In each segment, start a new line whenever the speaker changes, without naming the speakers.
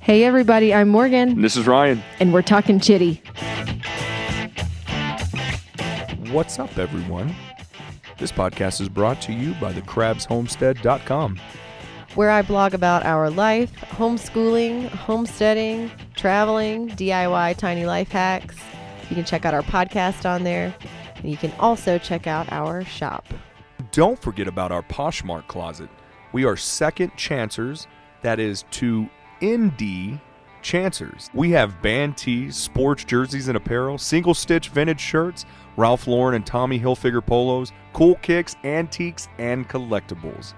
Hey everybody, I'm Morgan.
And this is Ryan.
And we're talking Chitty.
What's up, everyone? This podcast is brought to you by thecrabshomestead.com,
where I blog about our life, homeschooling, homesteading, traveling, DIY tiny life hacks. You can check out our podcast on there, and you can also check out our shop.
Don't forget about our Poshmark closet. We are second chancers, that is to indie chancers. We have band tees, sports jerseys and apparel, single stitch vintage shirts, Ralph Lauren and Tommy Hilfiger polos, cool kicks, antiques, and collectibles.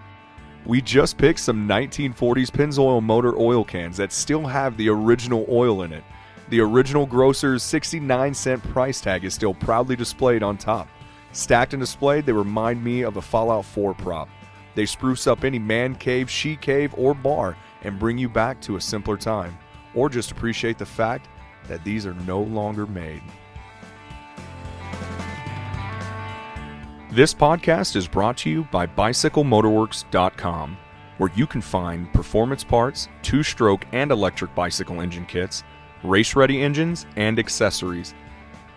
We just picked some 1940s Pennzoil motor oil cans that still have the original oil in it. The original grocer's 69-cent price tag is still proudly displayed on top. Stacked and displayed, they remind me of a Fallout 4 prop. They spruce up any man cave, she cave, or bar and bring you back to a simpler time. Or just appreciate the fact that these are no longer made. This podcast is brought to you by BicycleMotorworks.com, where you can find performance parts, two-stroke and electric bicycle engine kits, race-ready engines, and accessories.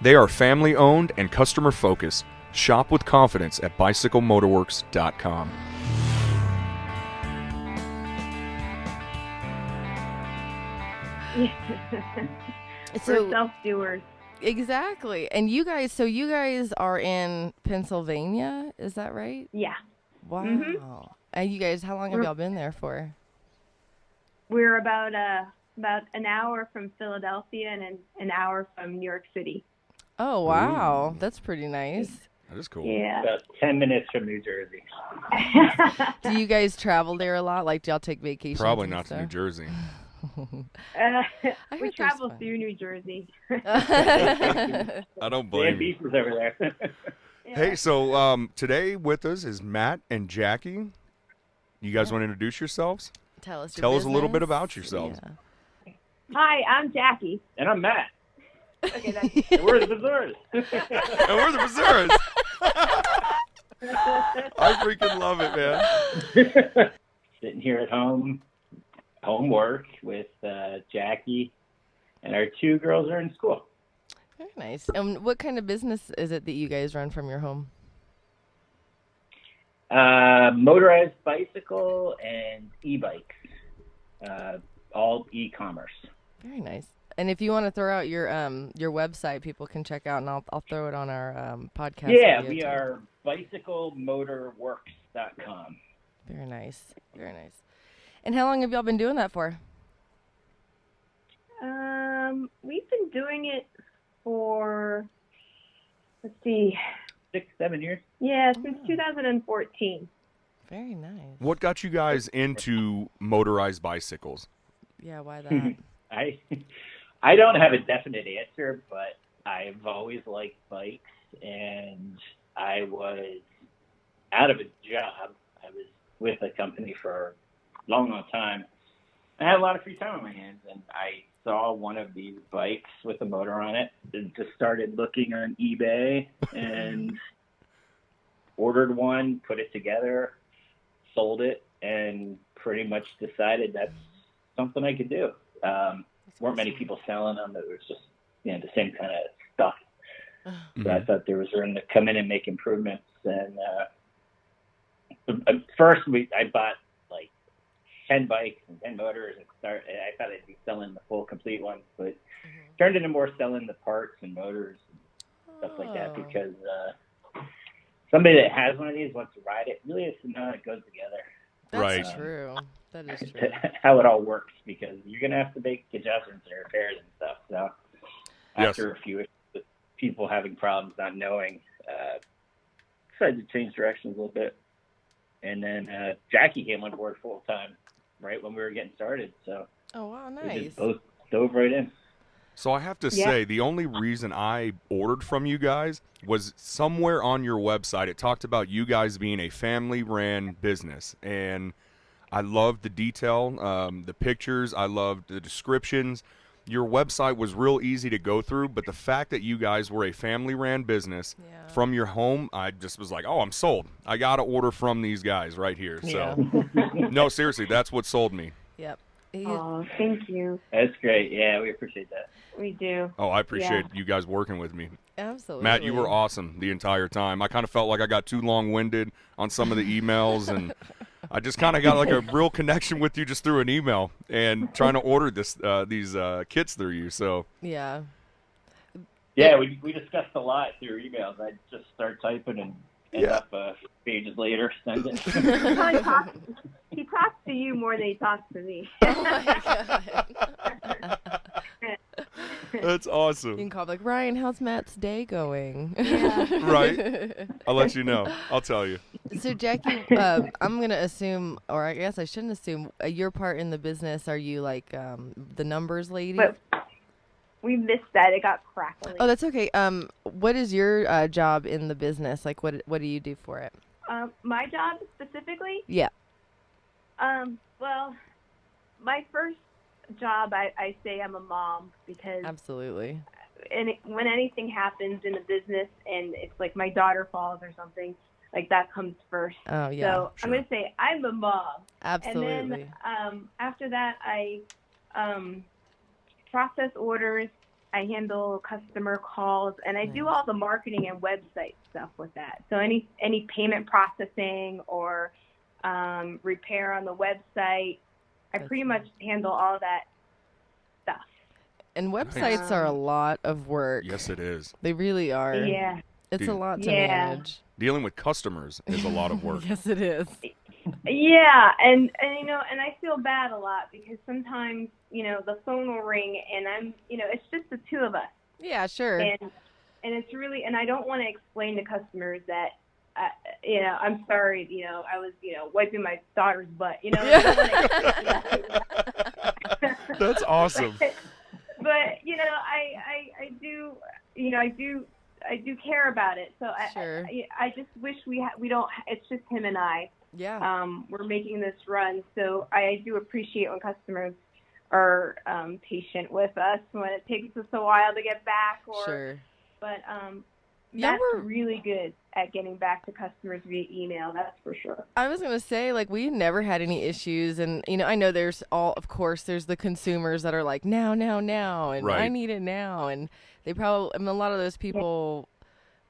They are family-owned and customer-focused. Shop with confidence at BicycleMotorworks.com.
We're self-doers.
Exactly. And you guys are in Pennsylvania, is that right?
Yeah.
Wow.
Mm-hmm.
And you guys, how long have y'all been there for?
We're about an hour from Philadelphia and an hour from New York City.
Oh, wow. Ooh. That's pretty nice.
That is cool.
Yeah.
About 10 minutes from New Jersey.
Do you guys travel there a lot? Like, do y'all take vacations?
Probably not to New Jersey.
We travel through New Jersey.
I don't blame you.
Beavers over there.
Yeah.
Hey, so today with us is Matt and Jackie. You guys want to introduce yourselves?
Tell us
a little bit about yourselves.
Yeah.
Hi, I'm Jackie.
And I'm Matt.
Okay, that's
And we're the Bazaars.
And we're the Bazaars. I freaking love it, man.
Sitting here at home work with Jackie, and our two girls are in school.
Very nice. And what kind of business is it that you guys run from your home?
Motorized bicycle and e-bikes. All e-commerce.
Very nice. And if you want to throw out your website, people can check out, and I'll throw it on our podcast.
Yeah, we are BicycleMotorWorks.com.
Very nice. Very nice. And how long have y'all been doing that for?
We've been doing it for, let's see.
6-7 years.
Yeah, since 2014.
Very nice.
What got you guys into motorized bicycles?
Yeah, why that?
I don't have a definite answer, but I've always liked bikes, and I was out of a job. I was with a company for a long time. I had a lot of free time on my hands, and I saw one of these bikes with a motor on it and just started looking on eBay and ordered one, put it together, sold it, and pretty much decided that's something I could do. Weren't many people selling them. It was just, the same kind of stuff.
Mm-hmm.
So I thought there was room to come in and make improvements. And first, I bought like 10 bikes and 10 motors. I thought I'd be selling the full, complete ones, but turned into more selling the parts and motors and stuff like that, because somebody that has one of these wants to ride it. Really, it's not how it goes together.
That's true. That is true.
How it all works, because you're going to have to make adjustments and repairs and stuff. So after a few people having problems, not knowing, decided to change directions a little bit. And then Jackie came on board full time right when we were getting started. So
oh, wow,
we
nice.
just both dove right in.
So I have to say, the only reason I ordered from you guys was somewhere on your website. It talked about you guys being a family-ran business, and I loved the detail, the pictures. I loved the descriptions. Your website was real easy to go through, but the fact that you guys were a family-ran business from your home, I just was like, oh, I'm sold. I got to order from these guys right here. So, no, seriously, that's what sold me.
Yep.
Oh, thank you.
That's great. Yeah, we appreciate that.
We do.
Oh, I appreciate you guys working with me.
Absolutely.
Matt, you were awesome the entire time. I kind of felt like I got too long-winded on some of the emails, and I just kind of got like a real connection with you just through an email and trying to order these kits through you. So
Yeah.
Yeah, we discussed a lot through emails. I just start typing and end up pages later. Send it.
He talks to you more than he talks to me.
Oh my God.
that's awesome.
You can call like, Ryan, how's Matt's day going?
Yeah.
Right? I'll let you know. I'll tell you.
So, Jackie, I'm going to assume, or I guess I shouldn't assume, your part in the business, are you like the numbers lady?
But we missed that. It got crackly.
Oh, that's okay. What is your job in the business? Like, what do you do for it?
My job specifically?
Yeah.
Well, my first job, I say I'm a mom because
Absolutely.
when anything happens in a business and it's like my daughter falls or something, like that comes first.
Oh, yeah.
So I'm going to say I'm a mom.
Absolutely.
And then after that, I process orders. I handle customer calls, and I do all the marketing and website stuff with that. So any payment processing or repair on the website, I pretty much handle all that stuff.
And websites are a lot of work.
Yes, it is.
They really are.
Yeah.
It's a lot to
Yeah.
manage.
Dealing with customers is a lot of work.
Yes, it is.
Yeah, and you know, and I feel bad a lot because sometimes, you know, the phone will ring and I'm, you know, it's just the two of us.
Yeah, sure.
And it's really, and I don't want to explain to customers that, you know, I'm sorry, you know, I was, you know, wiping my daughter's butt, you know.
That's awesome.
But you know, I do, you know, I do care about it. So
Sure.
I just wish we don't. It's just him and I.
Yeah.
We're making this run, so I do appreciate when customers are patient with us when it takes us a while to get back.
Sure.
But
Yeah,
Matt's
we're
really good at getting back to customers via email. That's for sure.
I was going to say, like, we never had any issues. And, you know, I know of course, there's the consumers that are like, now. And
Right.
I need it now. And they probably, I mean, a lot of those people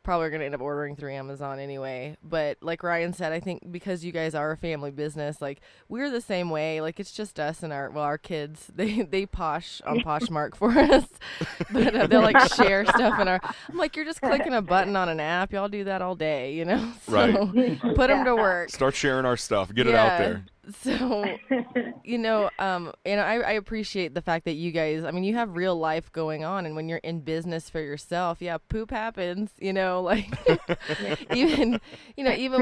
probably are going to end up ordering through Amazon anyway. But like Ryan said, I think because you guys are a family business, like, we're the same way. Like, it's just us and our kids. They posh on Poshmark for us. But they'll, like, share stuff in our... I'm like, you're just clicking a button on an app. Y'all do that all day, you know? So
Right.
put them to work.
Start sharing our stuff. Get it out there.
So, you know, I appreciate the fact that you guys, I mean, you have real life going on, and when you're in business for yourself, yeah, poop happens, you know, like even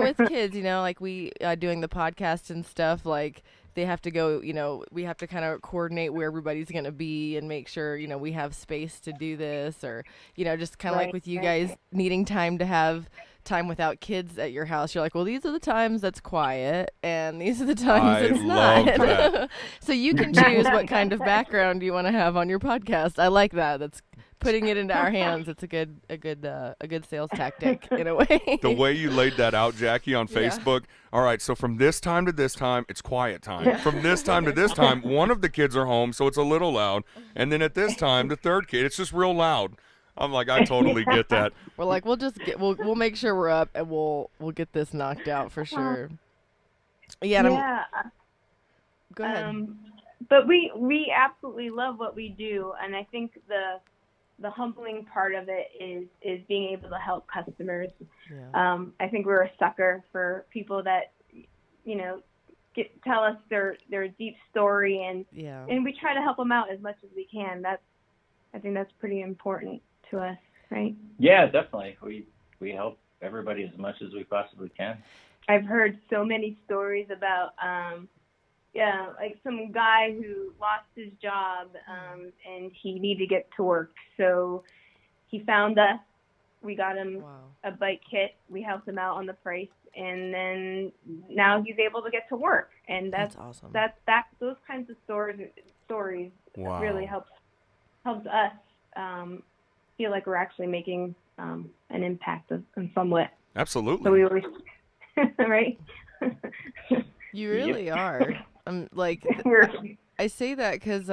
with kids, you know, like we doing the podcast and stuff, like they have to go, you know, we have to kind of coordinate where everybody's going to be and make sure, you know, we have space to do this, or, you know, just kind of like with you guys needing time to have time without kids at your house. You're like, well, these are the times that's quiet and these are the times it's
love
not.
that.
So you can choose what kind of background you want to have on your podcast. I like that. That's putting it into our hands. It's a good sales tactic in a way.
The way you laid that out, Jackie, on
Yeah.
Facebook. All right, so from this time to this time, it's quiet time. From this time to this time, one of the kids are home, so it's a little loud. And then at this time, the third kid, it's just real loud. I'm like, I totally get that.
We're like, we'll make sure we're up and we'll get this knocked out for sure. Yeah. Go ahead.
But we absolutely love what we do, and I think the humbling part of it is being able to help customers.
Yeah.
I think we're a sucker for people that, you know, tell us their deep story, and we try to help them out as much as we can. I think that's pretty important to us, right?
Yeah, definitely. We help everybody as much as we possibly can.
I've heard so many stories about, like some guy who lost his job and he needed to get to work. So he found us. We got him a bike kit. We helped him out on the price, and then now he's able to get to work. And that's awesome. Those kinds of stories really helps us feel like we're actually making an impact in some way.
Absolutely.
So we always, right?
You really are. Like I say that because,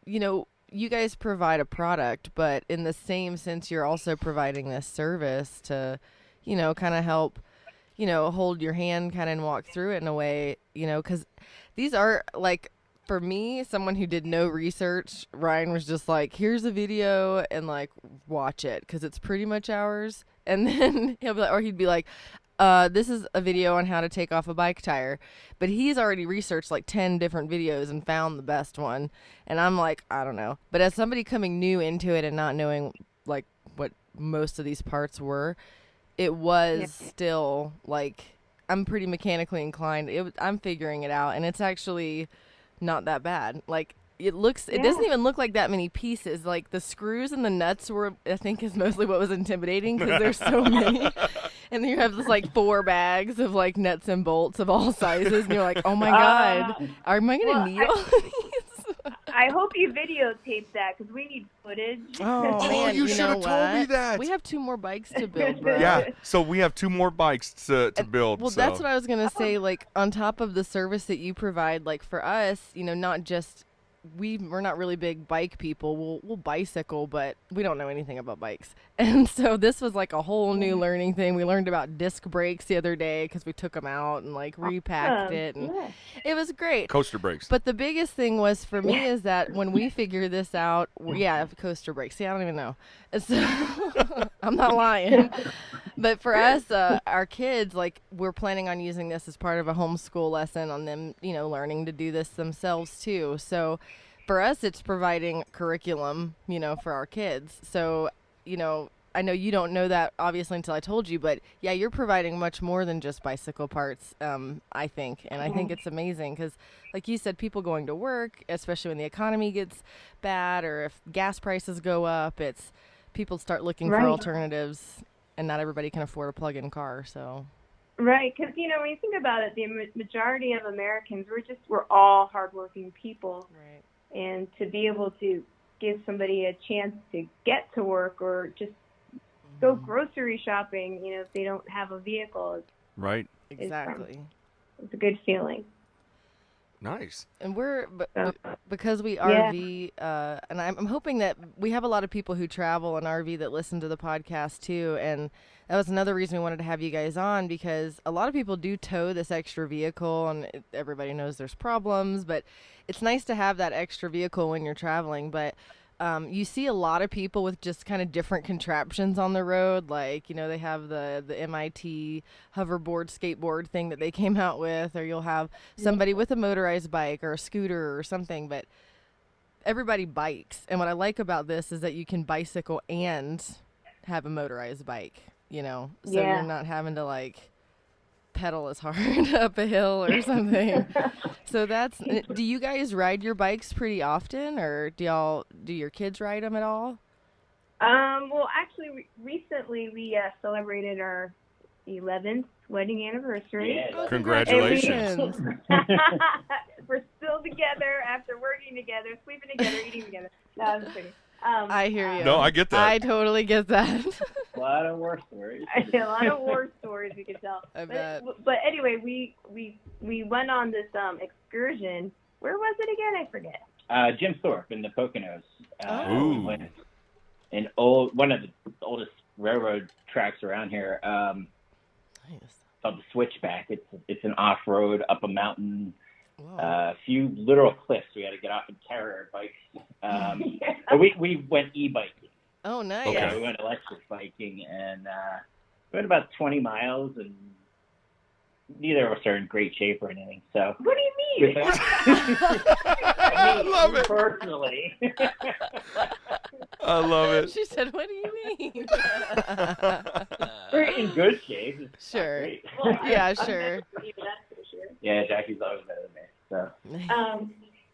you know, you guys provide a product, but in the same sense, you're also providing this service to, you know, kind of help, you know, hold your hand kind of and walk through it in a way, you know, because these are like, for me, someone who did no research, Ryan was just like, here's a video and like, watch it because it's pretty much ours. And then he'd be like, this is a video on how to take off a bike tire. But he's already researched like 10 different videos and found the best one. And I'm like, I don't know. But as somebody coming new into it and not knowing like what most of these parts were, it was still like, I'm pretty mechanically inclined. I'm figuring it out. And it's actually not that bad. Like, it doesn't even look like that many pieces. Like, the screws and the nuts were, I think, is mostly what was intimidating because there's so many. And then you have this, like, 4 bags of, like, nuts and bolts of all sizes. And you're like, oh, my God. Am I going to need all these?
I hope you videotape that because we need footage.
Oh, man,
you should have told me that.
We have 2 more bikes to build, bro.
Yeah, so we have 2 more bikes to build.
Well, that's what I was going to say. Like, on top of the service that you provide, like, for us, you know, not just... We're not really big bike people. We'll bicycle, but we don't know anything about bikes. And so this was like a whole new learning thing. We learned about disc brakes the other day because we took them out and like repacked it. And it was great.
Coaster brakes.
But the biggest thing was for me is that when we figured this out, coaster brakes. See, I don't even know. So I'm not lying. But for us, our kids, like, we're planning on using this as part of a homeschool lesson on them, you know, learning to do this themselves too. So for us, it's providing curriculum, you know, for our kids. So, you know, I know you don't know that obviously until I told you, but yeah, you're providing much more than just bicycle parts, I think. And I think it's amazing because, like you said, people going to work, especially when the economy gets bad or if gas prices go up, people start looking for alternatives. And not everybody can afford a plug-in car, so.
Right, because, you know, when you think about it, the majority of Americans, we're all hardworking people.
Right.
And to be able to give somebody a chance to get to work or just go grocery shopping, you know, if they don't have a vehicle.
Right.
Exactly.
It's a good feeling.
Nice.
And because we RV, and I'm hoping that we have a lot of people who travel and RV that listen to the podcast too. And that was another reason we wanted to have you guys on because a lot of people do tow this extra vehicle and everybody knows there's problems, but it's nice to have that extra vehicle when you're traveling. But you see a lot of people with just kind of different contraptions on the road. Like, you know, they have the MIT hoverboard, skateboard thing that they came out with, or you'll have somebody with a motorized bike or a scooter or something, but everybody bikes. And what I like about this is that you can bicycle and have a motorized bike, you know, so you're not having to like pedal as hard up a hill or something. So do you guys ride your bikes pretty often, or do your kids ride them at all?
Well, actually, recently we celebrated our 11th wedding anniversary.
Yeah.
Congratulations.
We're still together after working together, sleeping together, eating together. No, I'm just kidding.
I hear you.
No, I get that.
I totally get that.
A lot of war stories.
A lot of war stories we could tell.
I bet.
But anyway, we went on this excursion. Where was it again? I forget.
Jim Thorpe in the Poconos.
Ooh.
One of the oldest railroad tracks around here.
Nice.
Called the Switchback. It's an off-road up a mountain.
Wow.
A few literal cliffs we had to get off and carry our bikes. But we went e-biking.
Oh, nice.
Yeah, we went electric biking, and we went about 20 miles, and neither of us are in great shape or anything. So
What do you mean?
I love it.
Personally.
I love it.
She said, what do you mean?
We're in good shape. It's not
Sure.
great.
Yeah, sure.
That's for sure.
Yeah, Jackie's always better than me. So,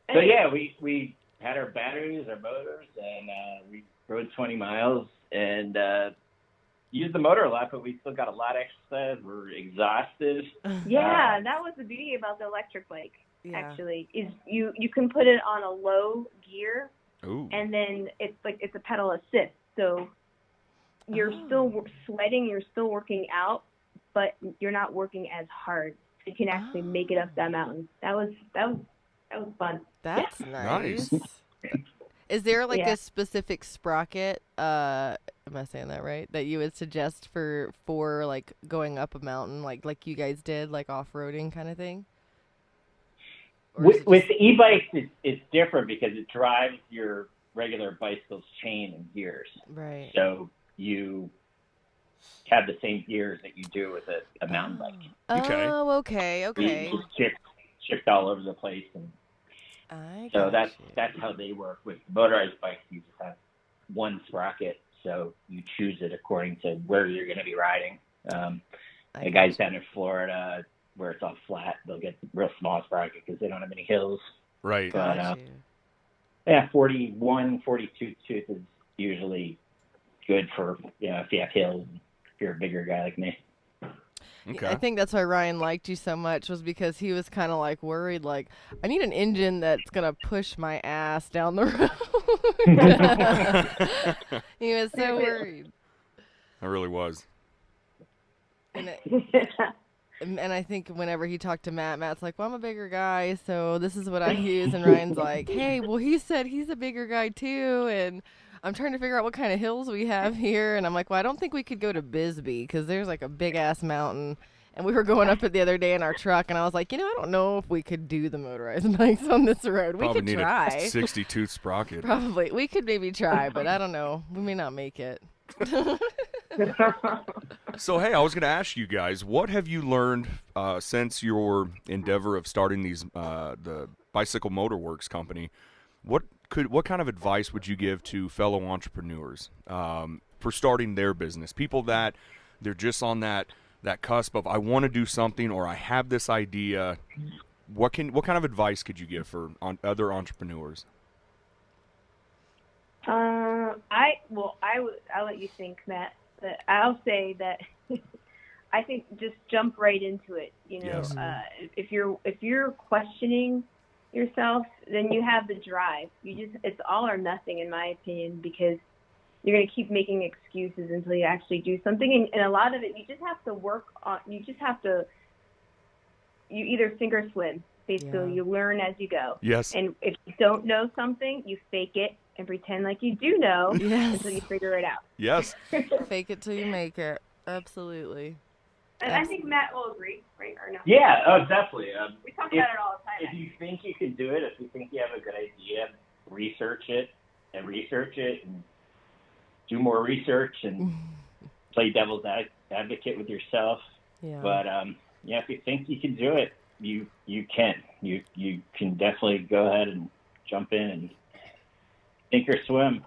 Nice.
yeah, we had our batteries, our motors, and we rode 20 miles and used the motor a lot, but we still got a lot exercise. We're exhausted.
Yeah, that was the beauty about the electric bike.
Yeah.
Actually, is you can put it on a low gear,
Ooh.
and then it's a pedal assist. So you're still sweating, you're still working out, but you're not working as hard. You can actually make it up that mountain. That was That was fun.
That's nice.
Nice.
Is there like
Yeah.
a specific sprocket, am I saying that right, that you would suggest for like going up a mountain, like you guys did, like off-roading kind of thing? Or is it
With
just-
the e-bikes, it's different because it drives your regular bicycle's chain and gears.
right.
So you have the same gears that you do with a mountain bike.
Okay.
Oh, okay.
You just shift all over the place, and
I
so
got you.
that's how they work. With motorized bikes, you just have one sprocket, so you choose it according to where you're going to be riding.
I
The guys down in Florida, where it's all flat, they'll get real small sprocket because they don't have any hills.
Right.
But
got you.
yeah, 41, 42 tooth is usually good for, if you have hills, if you're a bigger guy like me.
Okay.
I think that's why Ryan liked you so much, was because he was kind of like worried, like, I need an engine that's going to push my ass down the road. He was so worried.
I really was.
And I think whenever he talked to Matt's like, well, I'm a bigger guy, so this is what I use. And Ryan's like, hey, well, he said he's a bigger guy too. And I'm trying to figure out what kind of hills we have here. And I'm like, well, I don't think we could go to Bisbee because there's like a big ass mountain. And we were going up it the other day in our truck. And I was like, I don't know if we could do the motorized bikes on this road.
Probably
We could
need
try.
a 60-tooth sprocket.
Probably. We could maybe try, but I don't know. We may not make it.
So, hey, I was going to ask you guys, what have you learned since your endeavor of starting the Bicycle Motor Works company? What kind of advice would you give to fellow entrepreneurs for starting their business? People that they're just on that cusp of, I want to do something, or I have this idea. What kind of advice could you give for other entrepreneurs?
I'll let you think, Matt. But I'll say that I think just jump right into it.
Yes.
If you're questioning yourself, then you have the drive. It's all or nothing, in my opinion, because you're going to keep making excuses until you actually do something. And a lot of it, you just have to work on. You either sink or swim. Basically,
Yeah.
you learn as you go.
Yes.
And if you don't know something, you fake it and pretend like you do know
Yes.
until you figure it out.
Yes.
Fake it till you make it. Absolutely.
And I think Matt will agree, right? Or no?
Yeah, definitely.
We talk about it all the time.
If you think you can do it, if you think you have a good idea, research it, and do more research, and play devil's advocate with yourself.
Yeah.
But if you think you can do it, you can. You can definitely go ahead and jump in and sink or swim.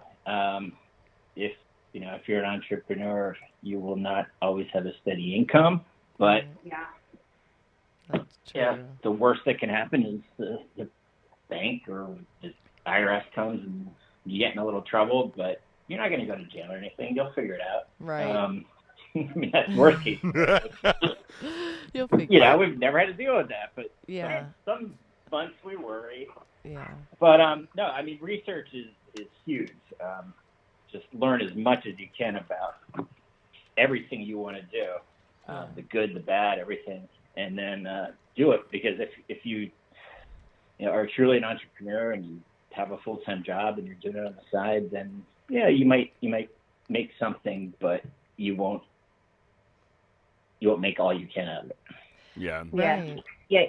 If you're an entrepreneur, you will not always have a steady income, but
Yeah.
That's true.
the worst that can happen is the bank or the IRS comes and you get in a little trouble, but you're not going to go to jail or anything. You'll figure it out.
Right.
That's worst case.
You'll figure it out.
We've never had to deal with that, but
Yeah.
some months we worry.
Yeah.
But no, I mean, research is huge. Just learn as much as you can about everything you want to do, the good, the bad, everything, and then do it. Because if you are truly an entrepreneur and you have a full-time job and you're doing it on the side, then you might make something, but you won't make all you can out of it.
Yeah.
Right.
Yeah.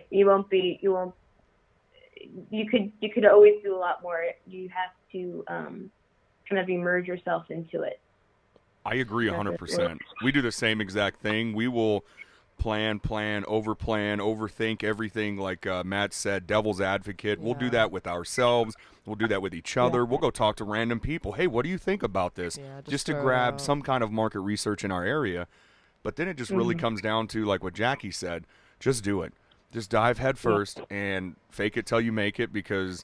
You could always do a lot more. You have to kind of immerse yourself into it.
I agree 100%. We do the same exact thing. We will plan, overthink everything, like Matt said, devil's advocate. We'll do
Yeah.
that with ourselves. We'll do that with each other. We'll go talk to random people. Hey, what do you think about this?
Yeah,
just to
throw it
grab
out.
some kind of market research in our area. But then it just really comes down to, like what Jackie said, just do it. Just dive head first and fake it till you make it, because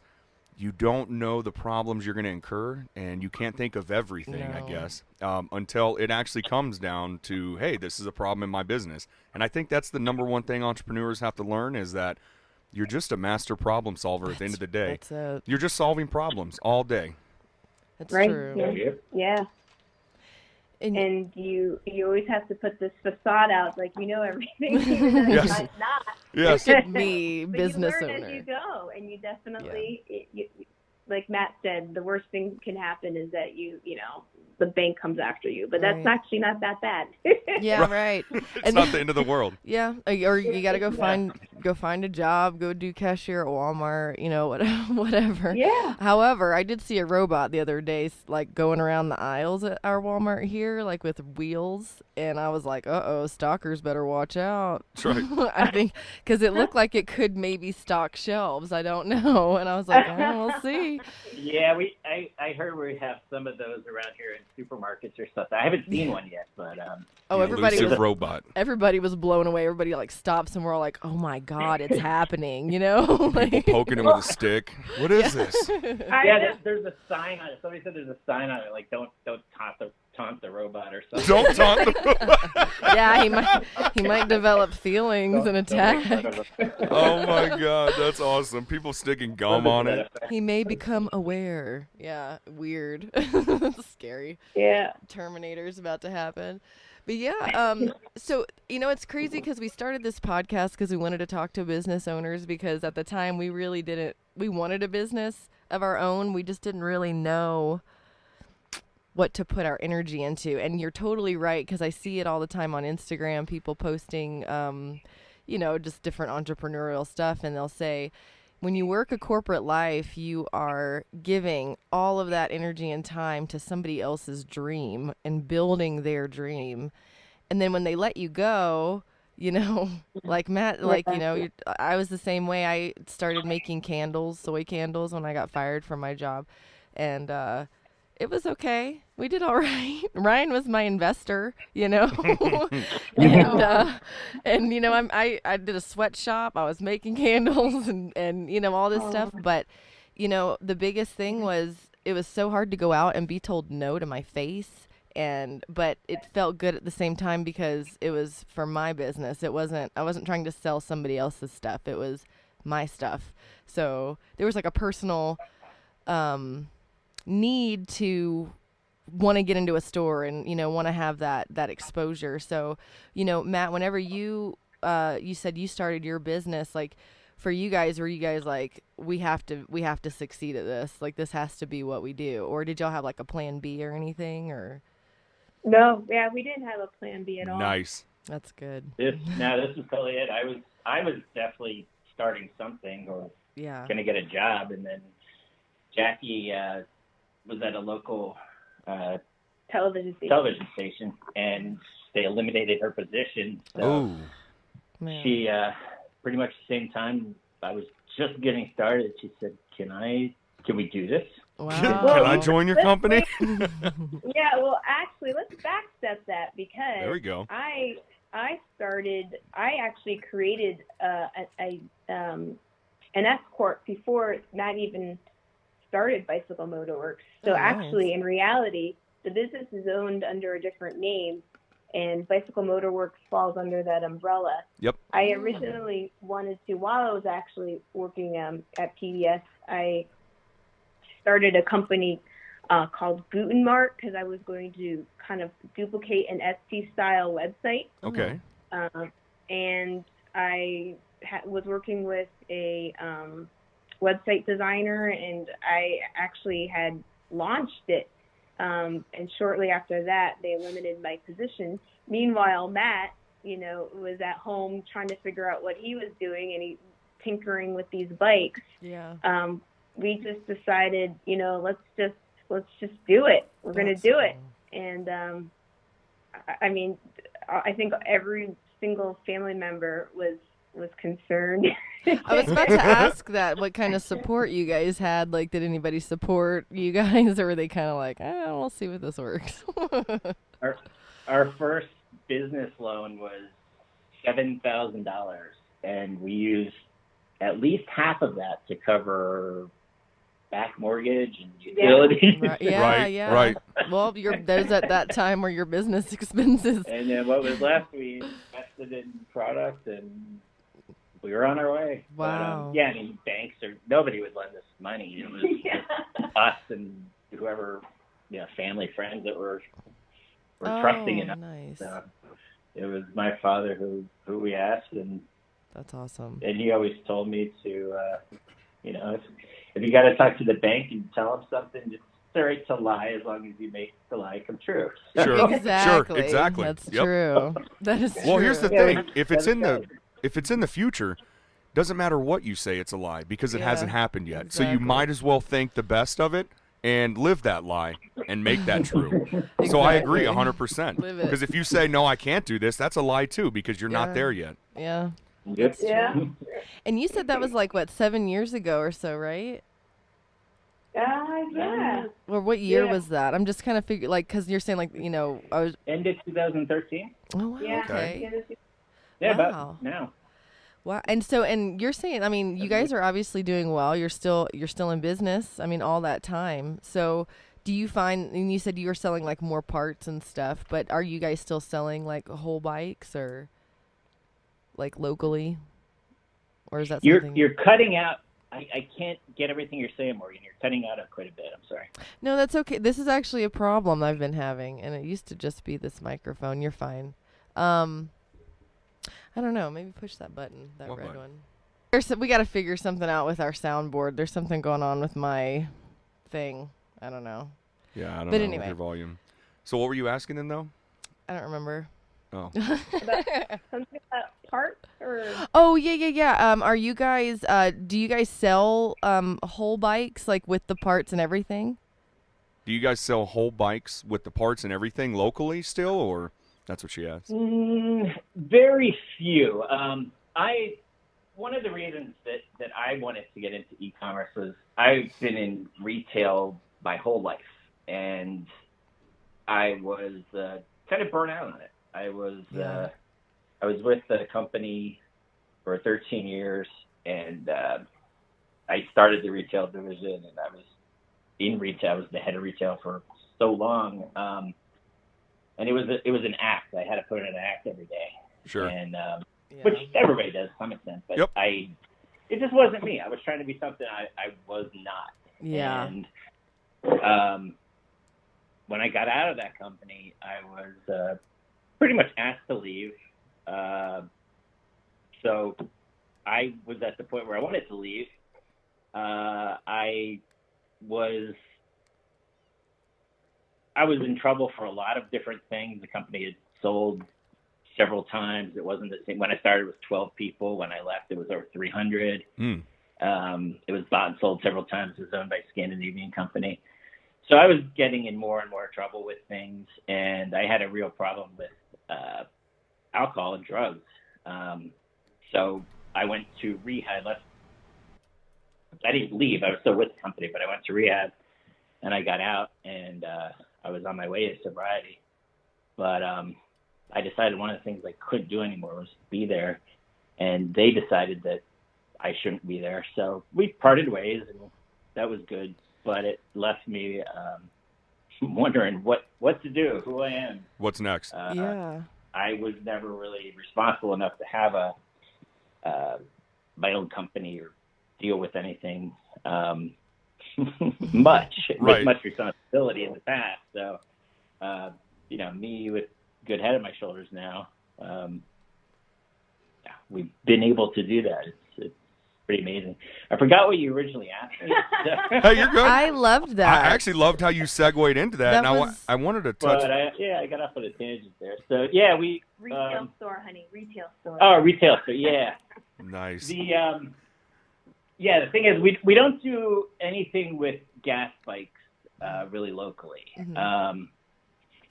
you don't know the problems you're going to incur, and you can't think of everything, I
No.
guess, until it actually comes down to, hey, this is a problem in my business. And I think that's the number one thing entrepreneurs have to learn, is that you're just a master problem solver at the end of the day.
That's it.
You're just solving problems all day.
That's
Right.
true.
Yeah. And you always have to put this facade out, like everything, even though
Yes.
you might not.
Yes.
Look at me,
But
business
you learn
owner.
as you go, and you definitely, like Matt said, the worst thing can happen is that the bank comes after you, but that's actually not that bad.
Yeah, right.
It's not the end of the world.
Yeah, or you got to go find a job, go do cashier at Walmart, whatever.
Yeah.
However, I did see a robot the other day, like going around the aisles at our Walmart here, like with wheels, and I was like, "Uh-oh, stalkers better watch out."
That's right.
I think because it looked like it could maybe stock shelves. I don't know, and I was like, "Oh, we'll see."
Yeah, I heard we have some of those around here in supermarkets or stuff. I haven't seen one yet, but
Elusive robot.
Everybody was blown away. Everybody like stops and we're all like, "Oh my God, it's happening!" Like,
Poking him with a stick. What is this?
There's a sign on it. Somebody said there's a sign on it like don't taunt the robot or something.
Don't taunt the robot.
Yeah, he might develop feelings and attack.
Oh my God, that's awesome. People sticking gum on it.
He may become aware. Yeah, weird. Scary.
Yeah.
Terminator's about to happen. But yeah, so, it's crazy because we started this podcast because we wanted to talk to business owners because at the time we wanted a business of our own. We just didn't really know what to put our energy into. And you're totally right because I see it all the time on Instagram, people posting, just different entrepreneurial stuff. And they'll say, when you work a corporate life, you are giving all of that energy and time to somebody else's dream and building their dream. And then when they let you go, like Matt, I was the same way. I started making soy candles when I got fired from my job. And it was okay. We did all right. Ryan was my investor, and I did a sweatshop. I was making candles and all this stuff. But, the biggest thing was it was so hard to go out and be told no to my face. But it felt good at the same time because it was for my business. I wasn't trying to sell somebody else's stuff. It was my stuff. So there was like a personal, need to want to get into a store and want to have that exposure. So Matt, whenever you said you started your business, like for you guys, were you guys like we have to succeed at this, like this has to be what we do, or did y'all have like a plan B or anything? Or
no, yeah, we didn't have a plan B at all.
Nice.
That's good.
This is totally it. I was definitely starting something or gonna get a job, and then Jackie was at a local
television
station, and they eliminated her position. So she, pretty much the same time I was just getting started, she said, "Can we do this?"
Wow.
Can I join your company?
Yeah, well, actually, let's backstep that because
there we go.
I actually created an S corp before Matt even started Bicycle Motor Works. So actually, in reality, the business is owned under a different name, and Bicycle Motor Works falls under that umbrella.
Yep.
I originally wanted to, while I was actually working at PBS, I started a company called Gutenmark because I was going to kind of duplicate an Etsy-style website.
Okay.
And I was working with a website designer, and I actually had launched it. And shortly after that, they eliminated my position. Meanwhile, Matt, was at home trying to figure out what he was doing, and he tinkering with these bikes.
Yeah.
We just decided, let's just do it. We're going to do it. And I think every single family member was concerned.
I was about to ask that, what kind of support you guys had. Like, did anybody support you guys, or were they kind of like, we'll see what this works?
Our first business loan was $7,000, and we used at least half of that to cover back mortgage and utilities.
Yeah. Right. Well, those at that time were your business expenses.
And then what was left, we invested in product, and we were on our way.
Wow.
But, banks nobody would lend us money. It was just us and whoever, family, friends that were trusting in us.
Nice.
So it was my father who we asked, and
that's awesome.
And he always told me to, You know, if you got to talk to the bank and tell them something, it's all right to lie as long as you make the lie come true.
Sure.
Exactly.
Sure. Exactly.
That's
Yep.
true. That is true.
Well, here's the
Yeah,
thing: if it's in the future, doesn't matter what you say, it's a lie because it hasn't happened yet. So you
Exactly.
might as well think the best of it and live that lie and make that true. So I agree
Exactly.
100%.
Live it.
Because if you say no, I can't do this, that's a lie too because you're not there yet.
Yeah.
Yep.
Yeah.
And you said that was like, what, 7 years ago or so, right?
Yeah.
Or what year
Yeah.
was that? I'm just kind of figuring, like, because you're saying, like, you know, I was.
End of 2013.
Oh, wow.
Yeah.
Okay.
Yeah,
Wow.
about now.
Wow. And you're saying, I mean, you guys are obviously doing well. You're still in business. I mean, all that time. So do you find, and you said you were selling like more parts and stuff, but are you guys still selling like whole bikes or like locally? Or is that something?
You're cutting out. I can't get everything you're saying, Morgan. You're cutting out quite a bit. I'm sorry.
No, that's okay. This is actually a problem I've been having, and it used to just be this microphone. You're fine. I don't know. Maybe push that button, that
What
red
button?
one. We got to figure something out with our soundboard. There's something going on with my thing. I don't know.
Yeah, I don't
But
know
anyway.
with your volume. So what were you asking then, though?
I don't remember.
Oh.
Something about parts or
Oh, yeah. Are you guys, do you guys sell whole bikes, like with the parts and everything?
Do you guys sell whole bikes with the parts and everything locally still, or that's what she asked?
Very few. One of the reasons that I wanted to get into e-commerce was I've been in retail my whole life, and I was kind of burnt out on it. I was with the company for 13 years, and I started the retail division, and I was in retail. I was the head of retail for so long, and it was an act. I had to put in an act every day,
Sure.
and which everybody does to some extent. But
Yep.
it just wasn't me. I was trying to be something I was not.
Yeah.
And when I got out of that company, I was pretty much asked to leave. So I was at the point where I wanted to leave. I was in trouble for a lot of different things. The company had sold several times. It wasn't the same. When I started, it was 12 people. When I left, it was over 300. It was bought and sold several times. It was owned by a Scandinavian company. So I was getting in more and more trouble with things, and I had a real problem with alcohol and drugs. So I went to rehab. I didn't leave. I was still with the company, but I went to rehab, and I got out, and I was on my way to sobriety. But I decided one of the things I couldn't do anymore was be there, and they decided that I shouldn't be there. So we parted ways, and that was good. But it left me wondering what to do, who I am.
What's next?
Yeah.
I was never really responsible enough to have my own company or deal with anything much responsibility in the past. So, me with good head on my shoulders now, we've been able to do that. It's pretty amazing. I forgot what you originally asked me.
Hey, you're good.
I loved that.
I actually loved how you segued into that.
That
and
was-
I wanted to touch.
But I got off on a tangent there. So yeah, we
retail store, honey. Retail store.
Oh, retail store. Yeah.
Nice.
The thing is, we don't do anything with gas bikes really locally.
Mm-hmm.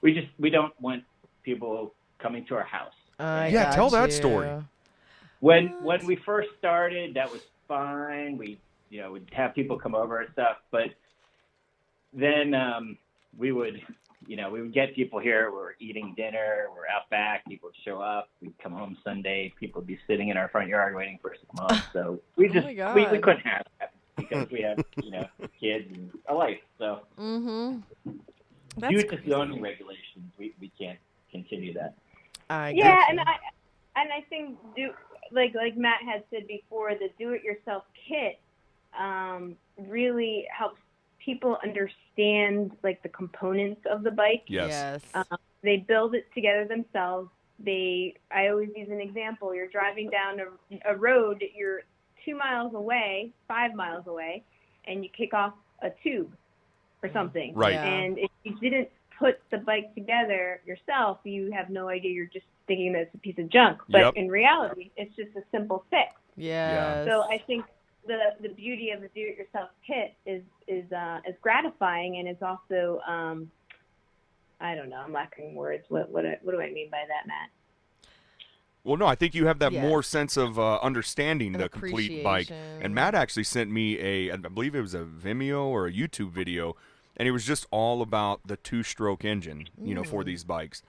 We don't want people coming to our house.
Yeah, tell that story.
When we first started, that was fine. We'd have people come over and stuff, but then we would get people here. We're eating dinner. We're out back. People would show up. We'd come home Sunday. People would be sitting in our front yard waiting for us to come home. So we just we couldn't have that because we have kids and a life. So due to zoning regulations, we can't continue that.
And I think like Matt had said before, the do-it-yourself kit really helps people understand like the components of the bike.
Yes.
They build it together themselves. I always use an example. You're driving down a road. You're 2 miles away, 5 miles away, and you kick off a tube or something.
Right.
Yeah.
And if you didn't put the bike together yourself, you have no idea. You're just thinking that it's a piece of junk. But
Yep.
in reality, it's just a simple fix.
Yes.
So I think the beauty of a do-it-yourself kit is gratifying, and it's also I don't know. I'm lacking words. What do I mean by that, Matt?
Well, no, I think you have that
Yeah.
more sense of understanding
An
the complete bike.
appreciation.
And Matt actually sent me I believe it was a Vimeo or a YouTube video, and it was just all about the two-stroke engine, for these bikes.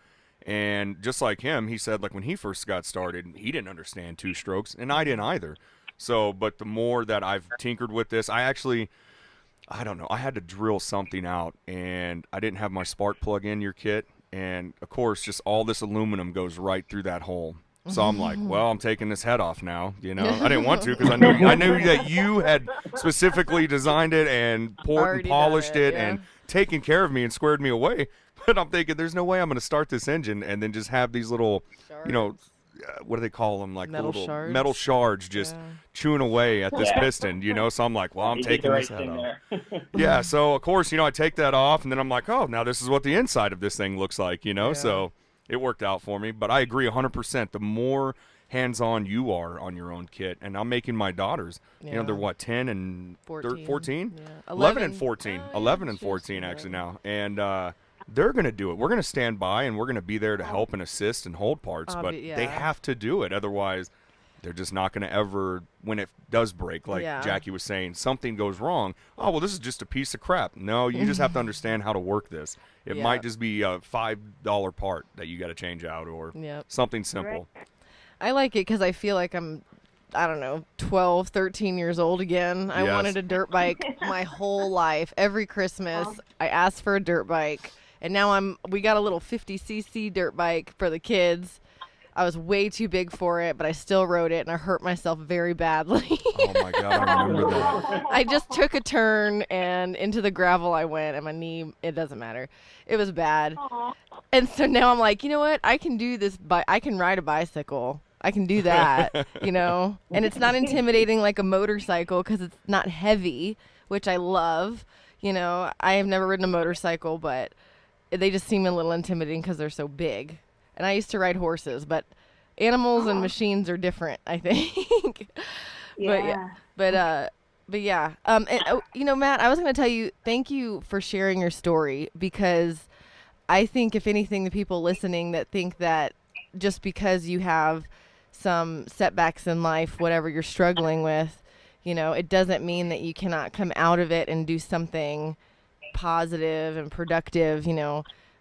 And just like him, he said, like, when he first got started, he didn't understand two strokes, and I didn't either. So, but the more that I've tinkered with this, I don't know, I had to drill something out, and I didn't have my spark plug in your kit. And, of course, just all this aluminum goes right through that hole. So I'm like, well, I'm taking this head off now. I didn't want to because I knew that you had specifically designed it and poured and polished it and taken care of me and squared me away. But I'm thinking, there's no way I'm going to start this engine and then just have these little, what do they call them? Like
metal
little
shards?
metal shards just chewing away at this piston, So I'm like, well, I'm taking this head off. Yeah, so of course, I take that off and then I'm like, oh, now this is what the inside of this thing looks like, So it worked out for me. But I agree 100%. The more hands-on you are on your own kit, and I'm making my daughters, they're what, 10 and 14?
Yeah.
11 and 14.
Oh,
11
yeah,
and 14 actually now. And they're going to do it. We're going to stand by and we're going to be there to help and assist and hold parts, but they have to do it. Otherwise, they're just not going to ever, when it does break, like Jackie was saying, something goes wrong. Oh, well, this is just a piece of crap. No, you just have to understand how to work this. It might just be a $5 part that you got to change out or something simple.
I like it because I feel like I'm, 12, 13 years old again. I wanted a dirt bike my whole life. Every Christmas, I asked for a dirt bike. And now we got a little 50cc dirt bike for the kids. I was way too big for it, but I still rode it, and I hurt myself very badly.
Oh, my God, I remember that.
I just took a turn, and into the gravel I went, and my knee, it doesn't matter. It was bad.
Aww.
And so now I'm like, you know what? I can do this. I can ride a bicycle. I can do that, And it's not intimidating like a motorcycle because it's not heavy, which I love. I have never ridden a motorcycle, but they just seem a little intimidating because they're so big. And I used to ride horses, but animals and machines are different, I think.
Yeah.
But yeah. Matt, I was going to tell you, thank you for sharing your story, because I think if anything, the people listening that think that just because you have some setbacks in life, whatever you're struggling with, it doesn't mean that you cannot come out of it and do something positive and productive,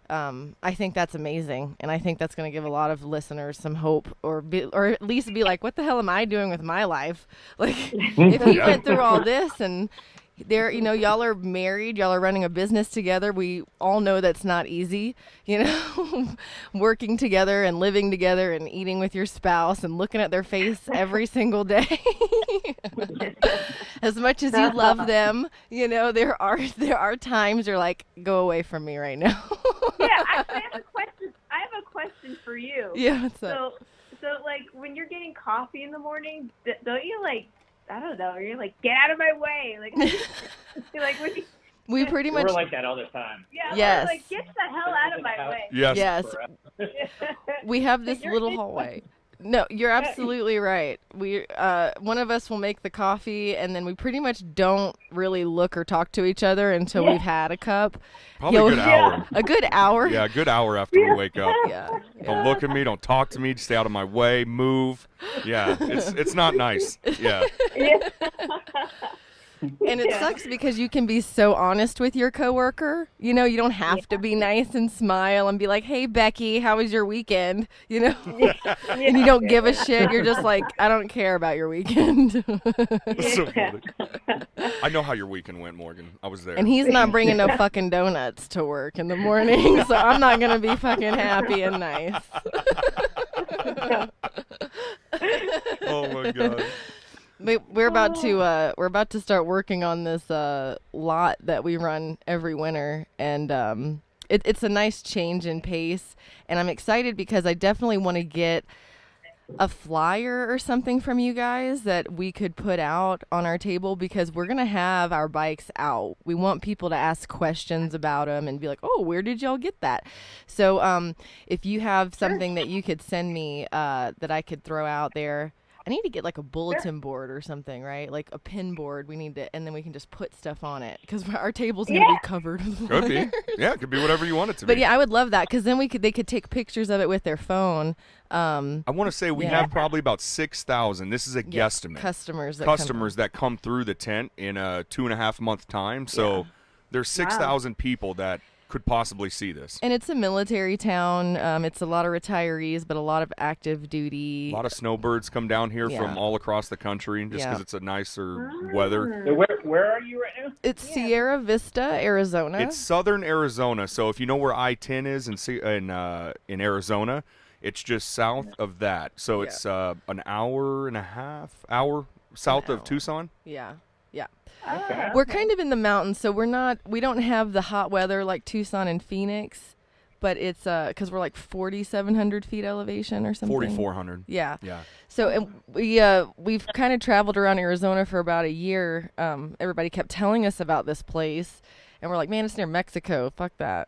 I think that's amazing, and I think that's going to give a lot of listeners some hope, or at least be like, what the hell am I doing with my life? Like, if he went through all this, and y'all are married, y'all are running a business together. We all know that's not easy, working together and living together and eating with your spouse and looking at their face every single day. As much as you love them, there are times you're like, go away from me right now.
Yeah, actually, I have a question for you.
Yeah, what's up?
So like, when you're getting coffee in the morning, don't you like, I don't know, you're like, get out of my way, like, you're like, when you,
we pretty much
we're like that all the time.
yeah,
yes.
like, get the hell out of my way.
Yes.
We have this little hallway. No, you're absolutely right. We one of us will make the coffee, and then we pretty much don't really look or talk to each other until we've had a cup.
Probably a good hour.
A good hour?
Yeah, a good hour after we wake up.
Yeah.
Don't look at me. Don't talk to me. Stay out of my way. Move. Yeah, it's not nice. Yeah.
And it sucks because you can be so honest with your coworker. You don't have to be nice and smile and be like, hey, Becky, how was your weekend? And you don't give a shit. You're just like, I don't care about your weekend.
So funny. I know how your weekend went, Morgan. I was there.
And he's not bringing no fucking donuts to work in the morning, so I'm not going to be fucking happy and nice.
Oh, my God.
We're about to start working on this lot that we run every winter, and it's a nice change in pace, and I'm excited because I definitely want to get
a flyer or something from you guys that we could put out on our table, because we're going to have our bikes out. We want people to ask questions about them and be like, oh, where did y'all get that? So if you have something that you could send me that I could throw out there. I need to get like a bulletin board or something, right? Like a pin board. We need to, and then we can just put stuff on it, because our table's going to be covered with
Could be.
flyers.
Yeah, it could be whatever you want it to be.
But yeah, I would love that, because then they could take pictures of it with their phone.
I want to say we have probably about 6,000. This is a guesstimate.
Customers
that come through the tent in a 2.5 month time. So there's 6,000 people that could possibly see this.
And it's a military town. It's a lot of retirees, but a lot of active duty.
A lot of snowbirds come down here from all across the country just because it's a nicer weather.
So where are you right now?
It's Sierra Vista, Arizona.
It's southern Arizona. So if you know where I-10 is in Arizona, it's just south of that. So it's an hour and a half south of Tucson.
Yeah.
Okay.
We're kind of in the mountains, so we don't have the hot weather like Tucson and Phoenix, but it's because we're like 4,700 feet elevation or something.
4,400.
Yeah.
Yeah.
So and we've kind of traveled around Arizona for about a year. Everybody kept telling us about this place, and we're like, man, it's near Mexico. Fuck that.